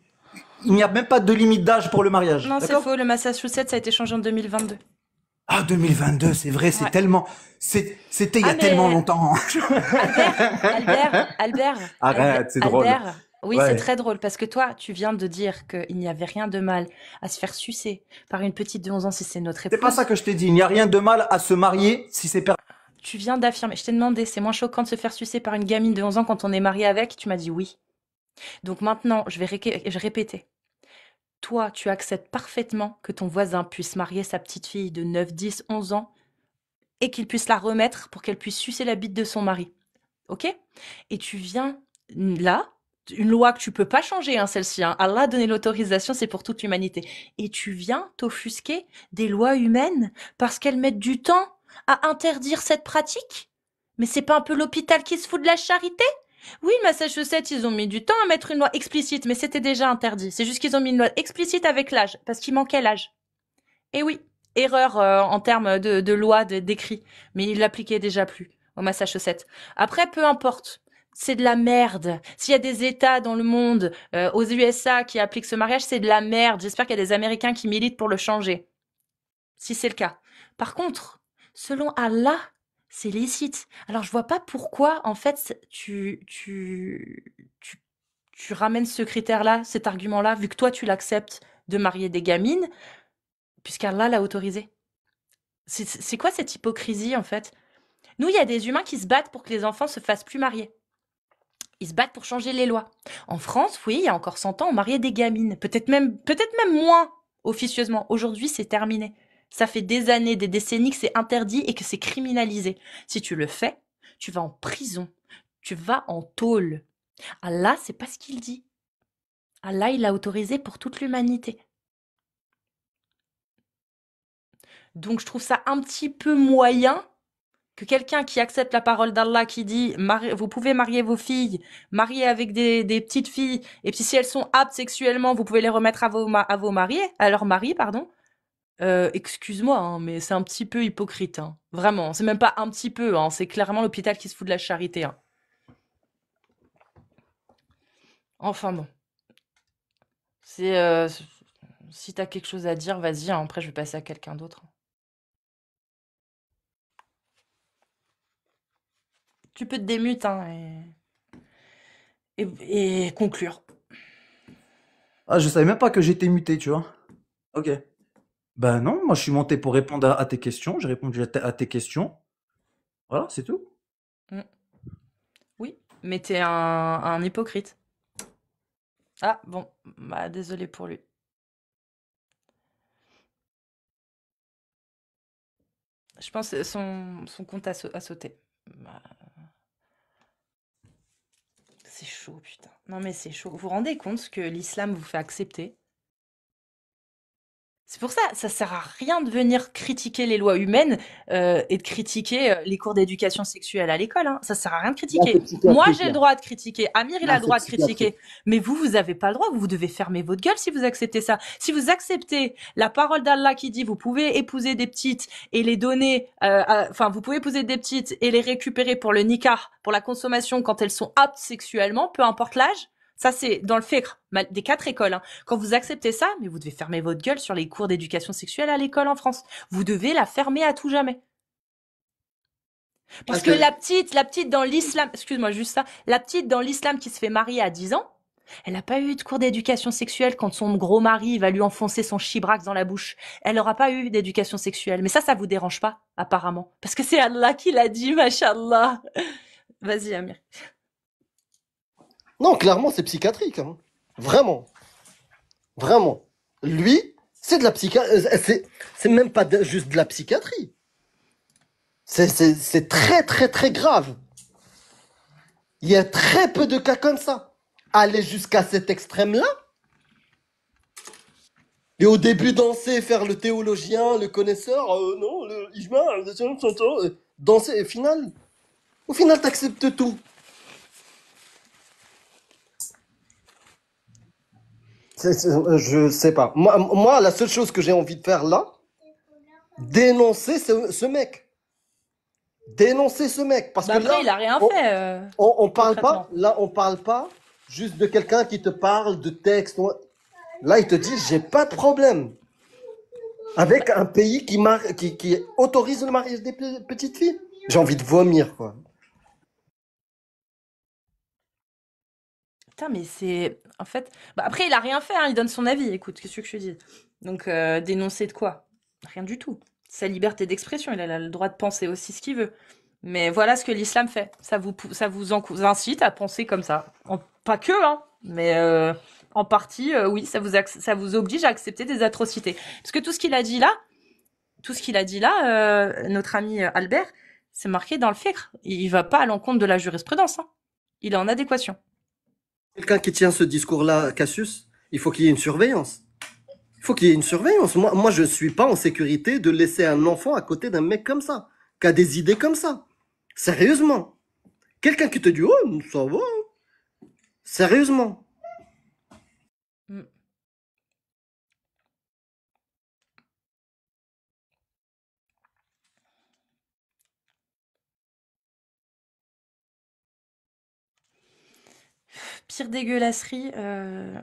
n'y a même pas de limite d'âge pour le mariage. Non, c'est D'accord? faux. Le Massachusetts a été changé en 2022. Ah, 2022, c'est vrai, c'est Ouais. tellement... C'était il y a Ah, mais- tellement longtemps. Albert, Arrête, c'est drôle. Albert, Oui, c'est Ouais. très drôle parce que toi, tu viens de dire qu'il n'y avait rien de mal à se faire sucer par une petite de 11 ans si c'est notre C'est pas ça épouse. que je t'ai dit. Il n'y a rien de mal à se marier si c'est Tu viens d'affirmer. Je t'ai demandé, c'est moins choquant de se faire sucer par une gamine de 11 ans quand on est marié avec? Tu m'as dit oui. Donc maintenant, je vais répéter. Toi, tu acceptes parfaitement que ton voisin puisse marier sa petite fille de 9, 10, 11 ans et qu'il puisse la remettre pour qu'elle puisse sucer la bite de son mari. Ok? Et tu viens là, une loi que tu peux pas changer, hein, celle-ci, hein. Allah a donné l'autorisation, c'est pour toute l'humanité. Et tu viens t'offusquer des lois humaines parce qu'elles mettent du temps à interdire cette pratique? Mais c'est pas un peu l'hôpital qui se fout de la charité? Oui, le Massachusetts, ils ont mis du temps à mettre une loi explicite, mais c'était déjà interdit. C'est juste qu'ils ont mis une loi explicite avec l'âge, parce qu'il manquait l'âge. Et oui, erreur en termes de loi, d'écrit. Mais ils l'appliquaient déjà plus au Massachusetts. Après, peu importe. C'est de la merde. S'il y a des États dans le monde, aux USA, qui appliquent ce mariage, c'est de la merde. J'espère qu'il y a des Américains qui militent pour le changer. Si c'est le cas. Par contre, selon Allah, c'est licite. Alors, je vois pas pourquoi, en fait, tu, tu ramènes ce critère-là, cet argument-là, vu que toi, tu l'acceptes de marier des gamines, puisqu'Allah l'a autorisé. C'est quoi cette hypocrisie, en fait? Nous, il y a des humains qui se battent pour que les enfants se fassent plus marier. Ils se battent pour changer les lois. En France, oui, il y a encore 100 ans, on mariait des gamines. Peut-être même moins officieusement. Aujourd'hui, c'est terminé. Ça fait des années, des décennies que c'est interdit et que c'est criminalisé. Si tu le fais, tu vas en prison. Tu vas en tôle. Allah, c'est pas ce qu'il dit. Allah, il l'a autorisé pour toute l'humanité. Donc, je trouve ça un petit peu moyen que quelqu'un qui accepte la parole d'Allah qui dit vous pouvez marier vos filles, marier avec des petites filles, et puis si elles sont aptes sexuellement, vous pouvez les remettre à vos mariés, à leurs maris, pardon. Excuse-moi, hein, mais c'est un petit peu hypocrite, hein. Vraiment, c'est même pas un petit peu, hein, c'est clairement l'hôpital qui se fout de la charité, hein. Enfin bon, c'est si t'as quelque chose à dire, vas-y, hein, après je vais passer à quelqu'un d'autre. Tu peux te démute, hein, et conclure. Ah, je savais même pas que j'étais muté, tu vois. Ok. Ben non, moi je suis monté pour répondre à tes questions. J'ai répondu à tes questions. Voilà, c'est tout. Mm. Oui, mais t'es un hypocrite. Ah bon, bah désolé pour lui. Je pense que son compte a sauté. Bah, c'est chaud, putain. Non mais c'est chaud. Vous vous rendez compte ce que l'islam vous fait accepter? C'est pour ça, ça sert à rien de venir critiquer les lois humaines et de critiquer les cours d'éducation sexuelle à l'école, hein. Ça sert à rien de Là, c'est critiquer. Moi, psychiatrique, j'ai le là. droit de critiquer. Amir, il a Là, le c'est droit de psychiatrique. critiquer. Mais vous avez pas le droit. Vous devez fermer votre gueule si vous acceptez ça. Si vous acceptez la parole d'Allah qui dit vous pouvez épouser des petites et les donner, enfin, vous pouvez épouser des petites et les récupérer pour le nikah, pour la consommation quand elles sont aptes sexuellement, peu importe l'âge. Ça, c'est dans le fiqh des 4 écoles, hein. Quand vous acceptez ça, mais vous devez fermer votre gueule sur les cours d'éducation sexuelle à l'école en France. Vous devez la fermer à tout jamais. Parce Parce que que la petite dans l'islam, excuse-moi juste ça, la petite dans l'islam qui se fait marier à 10 ans, elle n'a pas eu de cours d'éducation sexuelle quand son gros mari va lui enfoncer son chibrax dans la bouche. Elle n'aura pas eu d'éducation sexuelle. Mais ça vous dérange pas, apparemment. Parce que c'est Allah qui l'a dit, machallah. Vas-y, Amir. non, clairement, c'est psychiatrique, hein. Vraiment, vraiment. Lui, c'est de la psychiatrie. C'est même pas juste de la psychiatrie. C'est très, très, très grave. Il y a très peu de cas comme ça. Aller jusqu'à cet extrême-là. Et au début, danser, faire le théologien, le connaisseur, non, le ijma, danser, et au final, t'acceptes tout. Je sais pas. Moi, la seule chose que j'ai envie de faire là, dénoncer ce mec. Dénoncer ce mec. Parce Bah que après, là, il a rien on, fait, on parle pas, concrètement. là, on parle pas juste de quelqu'un qui te parle de texte. Là, il te dit, j'ai pas de problème avec un pays qui autorise le mariage des petites filles. J'ai envie de vomir, quoi. Putain, mais c'est... En fait... Bah, après, il a rien fait, hein, il donne son avis. Écoute, qu'est-ce que je te dis? Donc, dénoncer de quoi? Rien du tout. Sa liberté d'expression, il a le droit de penser aussi ce qu'il veut. Mais voilà ce que l'islam fait. Ça vous incite à penser comme ça. Pas que, hein, mais en partie, oui, ça vous oblige à accepter des atrocités. Parce que tout ce qu'il a dit là, notre ami Albert, c'est marqué dans le fiqh. Il va pas à l'encontre de la jurisprudence, hein. Il est en adéquation. Quelqu'un qui tient ce discours-là, Cassius, il faut qu'il y ait une surveillance. Il faut qu'il y ait une surveillance. Moi, je ne suis pas en sécurité de laisser un enfant à côté d'un mec comme ça, qui a des idées comme ça. Sérieusement. Quelqu'un qui te dit, oh, ça va. Sérieusement. Mm. Pire dégueulasserie,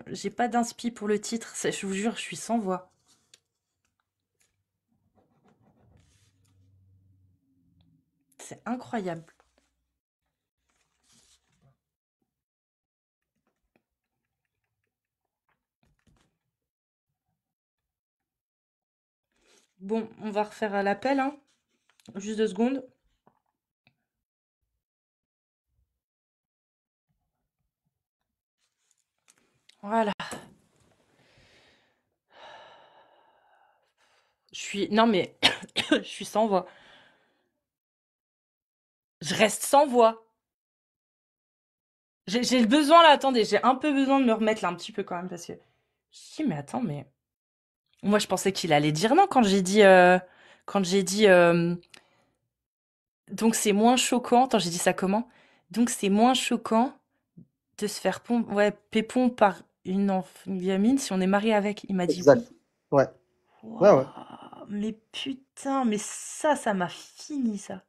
j'ai pas d'inspi pour le titre, je vous jure, je suis sans voix. C'est incroyable. Bon, on va refaire à l'appel, hein. Juste 2 secondes. Voilà. Non mais, je suis sans voix. Je reste sans voix. J'ai le besoin là, attendez, j'ai un peu besoin de me remettre là un petit peu quand même parce que... Si, mais attends, mais... Moi, je pensais qu'il allait dire non quand j'ai dit... Donc c'est moins choquant... Attends, j'ai dit ça comment? Donc c'est moins choquant de se faire pépon par une gamine si on est marié avec. Il m'a dit Exact. oui. Ouais. Ouais, ouais. Waouh, mais putain, mais ça m'a fini ça.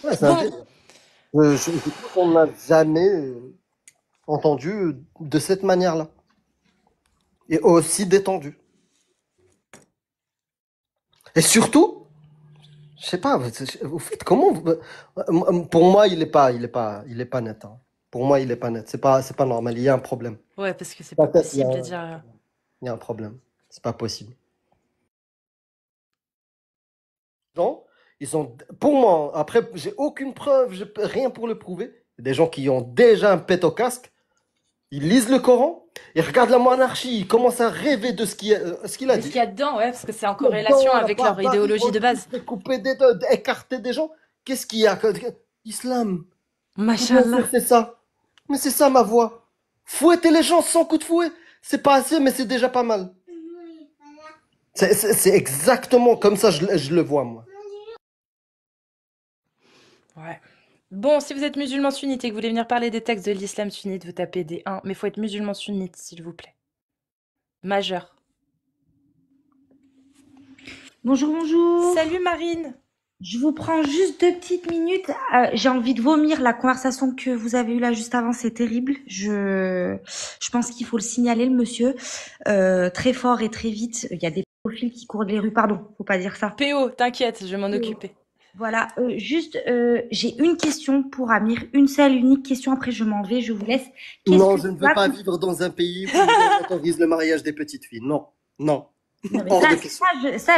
Ouais, c'est un Bon, délire. Je crois qu'on n'a jamais entendu de cette manière-là. Et aussi détendu. Et surtout, je sais pas, vous faites comment pour moi, il est pas net, hein. Pour moi, il est pas net. C'est pas normal. Il y a un problème. ouais, parce que c'est Dans pas la tête, possible de dire... il y a un problème. C'est pas possible. Gens, ils ont, pour moi, après, j'ai aucune preuve, j'ai rien pour le prouver. Des gens qui ont déjà un pet au casque, ils lisent le Coran, ils regardent la monarchie, ils commencent à rêver de ce qu'il a De ce dit. qu'il y a dedans, ouais, parce que c'est en Dedans, corrélation la avec leur barbarie, idéologie de base. couper écarter des gens. Qu'est-ce qu'il y a? Islam. Bien sûr, Machallah. c'est ça. Mais c'est ça ma voix. Fouetter les gens sans coup de fouet, c'est pas assez, mais c'est déjà pas mal. C'est exactement comme ça, je le vois, moi. Ouais. Bon, si vous êtes musulman sunnite et que vous voulez venir parler des textes de l'islam sunnite, vous tapez des 1, mais faut être musulman sunnite, s'il vous plaît. Majeur. Bonjour, bonjour. Salut Marine. Je vous prends juste 2 petites minutes. J'ai envie de vomir. La conversation que vous avez eue là juste avant, c'est terrible. Je pense qu'il faut le signaler, le monsieur. Très fort et très vite. Il y a des profils qui courent les rues. Pardon, faut pas dire ça. PO, t'inquiète, je vais m'en PO. occuper. Voilà. J'ai une question pour Amir. Une seule, unique question. Après, je m'en vais. Je vous laisse. Non, que je ne tu veux vas pas con- vivre dans un pays où on autorise le mariage des petites filles. Non, non, Non, mais hors de question.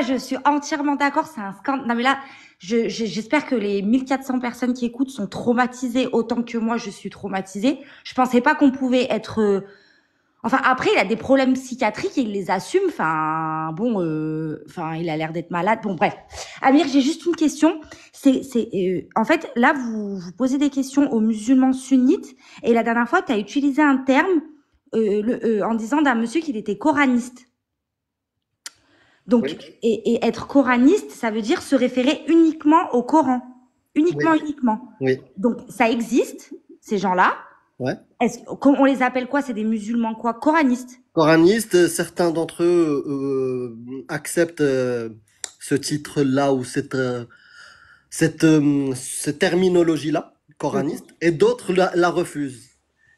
je suis entièrement d'accord. C'est un scandale. Non, mais là, j'espère que les 1400 personnes qui écoutent sont traumatisées autant que moi, je suis traumatisée. Je pensais pas qu'on pouvait être... Enfin, après, il a des problèmes psychiatriques et il les assume. Enfin, bon, il a l'air d'être malade. Bon, bref. Amir, j'ai juste une question. En fait, là, vous posez des questions aux musulmans sunnites. Et la dernière fois, tu as utilisé un terme en disant d'un monsieur qu'il était coraniste. Donc, Oui, et être coraniste, ça veut dire se référer uniquement au Coran. Uniquement, oui, uniquement. oui. Donc, ça existe, ces gens-là. Ouais. On les appelle quoi? C'est des musulmans quoi? Coranistes. Coranistes, certains d'entre eux acceptent ce titre-là ou cette terminologie-là, coraniste, et d'autres la refusent.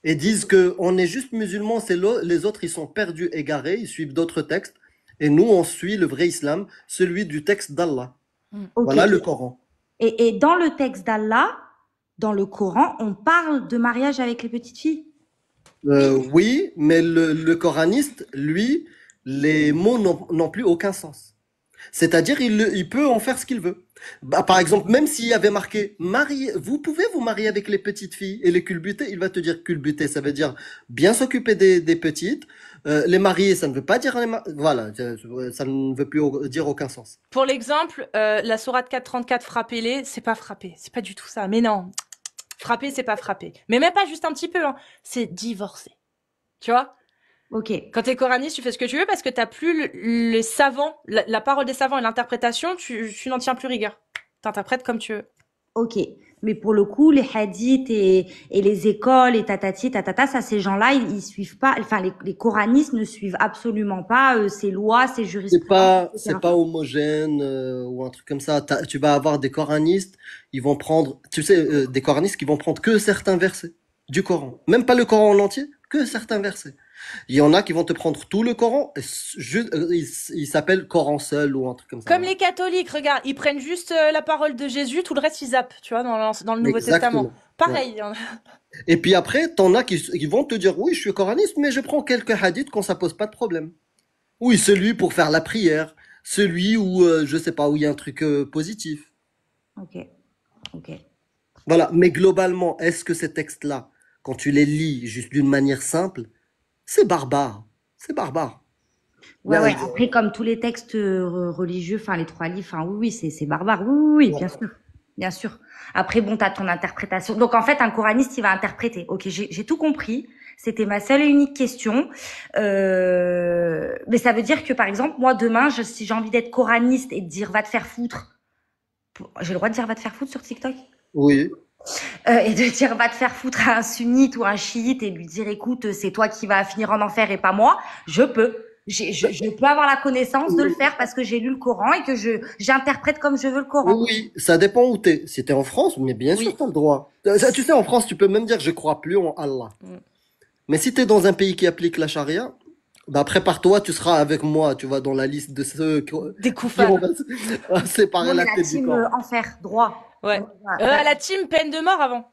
Et disent que on est juste musulmans, les autres ils sont perdus, égarés, ils suivent d'autres textes, et nous on suit le vrai islam, celui du texte d'Allah. Ok. Voilà le Coran. Et dans le texte d'Allah, dans le Coran, on parle de mariage avec les petites filles. Oui, mais le coraniste, lui, les mots n'ont plus aucun sens. C'est-à-dire, il peut en faire ce qu'il veut. Bah, par exemple, même s'il y avait marqué marié, vous pouvez vous marier avec les petites filles et les culbuter, il va te dire culbuter, ça veut dire bien s'occuper des petites. Les marier, ça ne veut pas dire voilà, ça ne veut plus dire aucun sens. Pour l'exemple, la sourate 434, frappez-les, c'est pas frapper. C'est pas du tout ça. Mais non. Frapper, c'est pas frapper. Mais même pas juste un petit peu, hein. C'est divorcer. Tu vois? Ok, Quand t'es coraniste, tu fais ce que tu veux parce que t'as plus les savants, la parole des savants et l'interprétation, tu n'en tiens plus rigueur. T'interprètes comme tu veux. ok. Mais pour le coup, les hadiths et les écoles et tatati, tatata, ça, ces gens-là, ils suivent pas, enfin, les coranistes ne suivent absolument pas ces lois, ces jurisprudences, etc. C'est pas homogène ou un truc comme ça. Tu vas avoir des coranistes, ils vont prendre, tu sais, des coranistes qui vont prendre que certains versets du Coran, même pas le Coran en entier, que certains versets. Il y en a qui vont te prendre tout le Coran, et il s'appelle Coran seul ou un truc comme ça. Comme les catholiques, regarde, ils prennent juste la parole de Jésus, tout le reste ils zappent, tu vois, dans le Nouveau Testament. Exactement. Ouais. Pareil. Hein. Et puis après, t'en as qui vont te dire, oui, je suis coraniste, mais je prends quelques hadiths quand ça pose pas de problème. Oui, celui pour faire la prière, celui où, je sais pas, où il y a un truc positif. Ok, ok. Voilà, mais globalement, est-ce que ces textes-là, quand tu les lis juste d'une manière simple, c'est barbare. C'est barbare. Ouais, Là, ouais. Après, comme tous les textes religieux, enfin, les trois livres, enfin, oui, oui, c'est barbare. Oui, oui, oui, bien sûr. Bien sûr. Après, bon, t'as ton interprétation. Donc, en fait, un coraniste, il va interpréter. Ok, j'ai tout compris. C'était ma seule et unique question. Mais ça veut dire que, par exemple, moi, demain, si j'ai envie d'être coraniste et de dire va te faire foutre, j'ai le droit de dire va te faire foutre sur TikTok? oui. Et de dire va te faire foutre à un sunnite ou un chiite et lui dire écoute, c'est toi qui vas finir en enfer et pas moi, je peux. Je peux avoir la connaissance de le faire parce que j'ai lu le Coran et que j'interprète comme je veux le Coran. Oui, ça dépend où t'es. Si t'es en France, mais bien sûr Oui. t'as le droit. Tu sais, en France, tu peux même dire je crois plus en Allah. Mm. Mais si t'es dans un pays qui applique la charia, bah prépare-toi, tu seras avec moi, tu vois, dans la liste de ceux Des qui koufars. vont séparer Nous, on la est la tête du team corps. enfer, droit. Ouais. Voilà. La team peine de mort avant.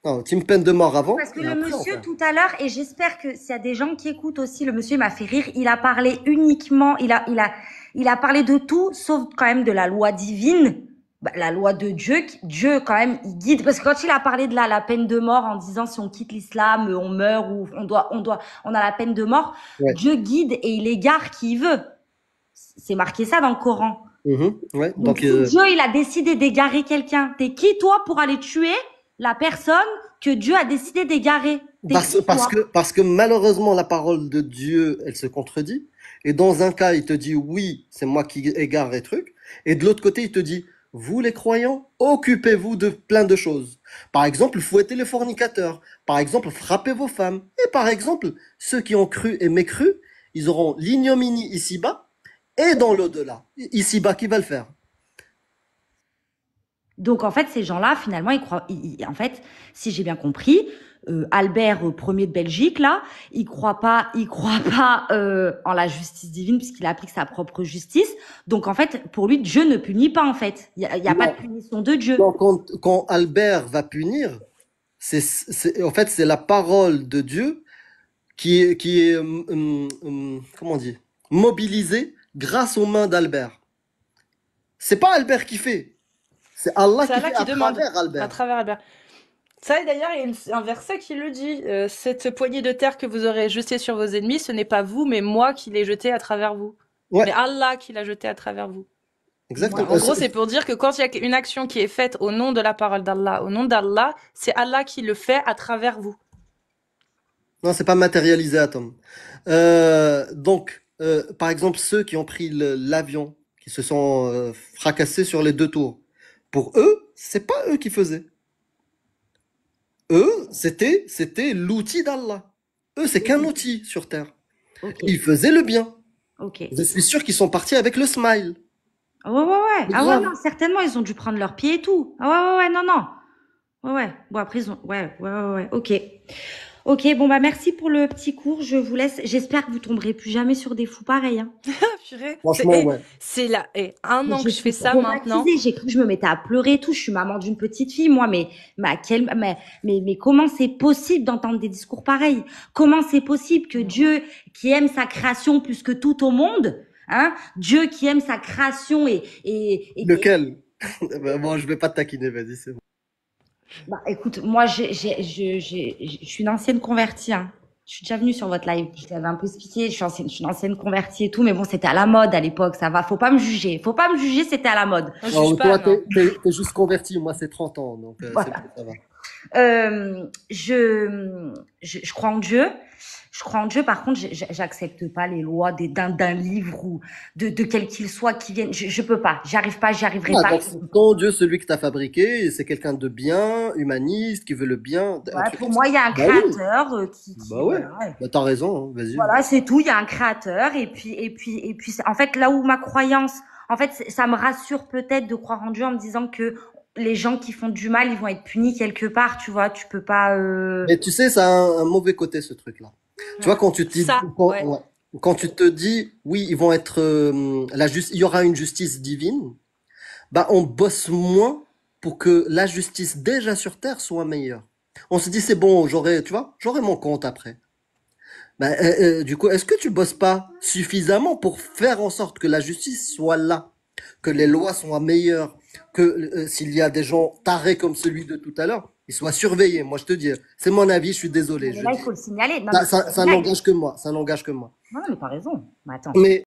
Non, tu me peines de mort avant, Parce que et le après, monsieur enfin. tout à l'heure, et j'espère que s'il y a des gens qui écoutent aussi, le monsieur il m'a fait rire, il a parlé uniquement, il a parlé de tout, sauf quand même de la loi divine, bah, la loi de Dieu, Dieu quand même, il guide, parce que quand il a parlé de la peine de mort en disant si on quitte l'islam, on meurt ou on a la peine de mort, Ouais. Dieu guide et il égare qui il veut. C'est marqué ça dans le Coran. Ouais. Donc, Donc, si Dieu, il a décidé d'égarer quelqu'un, t'es qui, toi, pour aller tuer la personne que Dieu a décidé d'égarer? T'es qui, toi? parce que malheureusement, la parole de Dieu, elle se contredit. Et dans un cas, il te dit oui, c'est moi qui égare les trucs. Et de l'autre côté, il te dit, vous les croyants, occupez-vous de plein de choses. Par exemple, fouettez les fornicateurs. Par exemple, frappez vos femmes. Et par exemple, ceux qui ont cru et mécru, ils auront l'ignominie ici-bas et dans l'au-delà. Ici-bas, qui va le faire? Donc, en fait, ces gens-là, finalement, ils croient, en fait, si j'ai bien compris, Albert Ier de Belgique, là, il croit pas en la justice divine puisqu'il applique sa propre justice. Donc, en fait, pour lui, Dieu ne punit pas, en fait. Il y a pas de Non. punition de Dieu. Donc, quand Albert va punir, en fait, c'est la parole de Dieu qui est comment on dit, mobilisée grâce aux mains d'Albert. C'est pas Albert qui fait, c'est Allah C'est qui Allah fait qui à demande. travers À Albert. travers Albert. Ça, et d'ailleurs, il y a un verset qui le dit. Cette poignée de terre que vous aurez jetée sur vos ennemis, ce n'est pas vous, mais moi qui l'ai jetée à travers vous. Ouais, Mais Allah qui l'a jetée à travers vous. exactement. En gros, c'est pour dire que quand il y a une action qui est faite au nom de la parole d'Allah, au nom d'Allah, c'est Allah qui le fait à travers vous. Non, c'est pas matérialisé, Atom. Par exemple, ceux qui ont pris l'avion, qui se sont fracassés sur les deux tours, pour eux, c'est pas eux qui faisaient. Eux, c'était l'outil d'Allah. Eux, c'est qu'un outil sur Terre. Ok, Ils faisaient le bien. ok. Je suis sûr qu'ils sont partis avec le smile. Ah ouais, ouais, ouais. C'est Ah ouais, grave. non, certainement, ils ont dû prendre leurs pieds et tout. Ah ouais, ouais, ouais, non, non. Ouais, ouais. Bon, après, ils ont, ouais, ouais, ouais, ouais. Ok. Ok, bon bah merci pour le petit cours. Je vous laisse. J'espère que vous tomberez plus jamais sur des fous pareils. Hein. Ah, purée. Franchement, ouais. C'est là, un an Je que je fais suis ça maintenant. traumatisée. J'ai cru que je me mettais à pleurer et tout. Je suis maman d'une petite fille, moi. Mais comment c'est possible d'entendre des discours pareils? Comment c'est possible que Dieu, qui aime sa création plus que tout au monde, hein, Dieu qui aime sa création et Lequel? Bon, je vais pas te taquiner, vas-y, c'est bon. bah, écoute, moi, je suis une ancienne convertie. Hein. Je suis déjà venue sur votre live. Je l'avais un peu expliqué. Je suis une ancienne convertie et tout, mais bon, c'était à la mode à l'époque. Ça va. Faut pas me juger. Faut pas me juger. C'était à la mode. Je Alors, juge toi, pas, non. t'es juste converti, moi, c'est 30 ans, donc c'est Voilà. bon, ça va. Je crois en Dieu. Je crois en Dieu. Par contre, j'accepte pas les lois d'un livre ou de quel qu'il soit qui viennent. Je peux pas. J'y arriverai Ah, pas. donc, ton Dieu, celui que t'as fabriqué, c'est quelqu'un de bien, humaniste, qui veut le bien. Un Ouais, truc pour comme moi, il y a un ça. Bah oui. créateur qui Bah ouais. voilà. Bah, t'as raison, hein, vas-y. Voilà, c'est tout. Il y a un créateur en fait, là où ma croyance, en fait, ça me rassure peut-être de croire en Dieu en me disant que les gens qui font du mal, ils vont être punis quelque part. Tu vois, tu peux pas. Mais tu sais, ça a un mauvais côté, ce truc-là. Tu vois, quand tu te dis, Ça, ouais. ouais. Quand tu te dis, oui, ils vont être, il y aura une justice divine, bah, on bosse moins pour que la justice déjà sur Terre soit meilleure. On se dit, c'est bon, tu vois, j'aurai mon compte après. Bah, du coup, est-ce que tu bosses pas suffisamment pour faire en sorte que la justice soit là, que les lois soient meilleures, que s'il y a des gens tarés comme celui de tout à l'heure, ils soient surveillés. Moi, je te dis, c'est mon avis, je suis désolé. Mais là, il faut le signaler. Non, Ça, mais ça n'engage que moi, ça n'engage que moi. non, mais t'as raison. Mais attends. Mais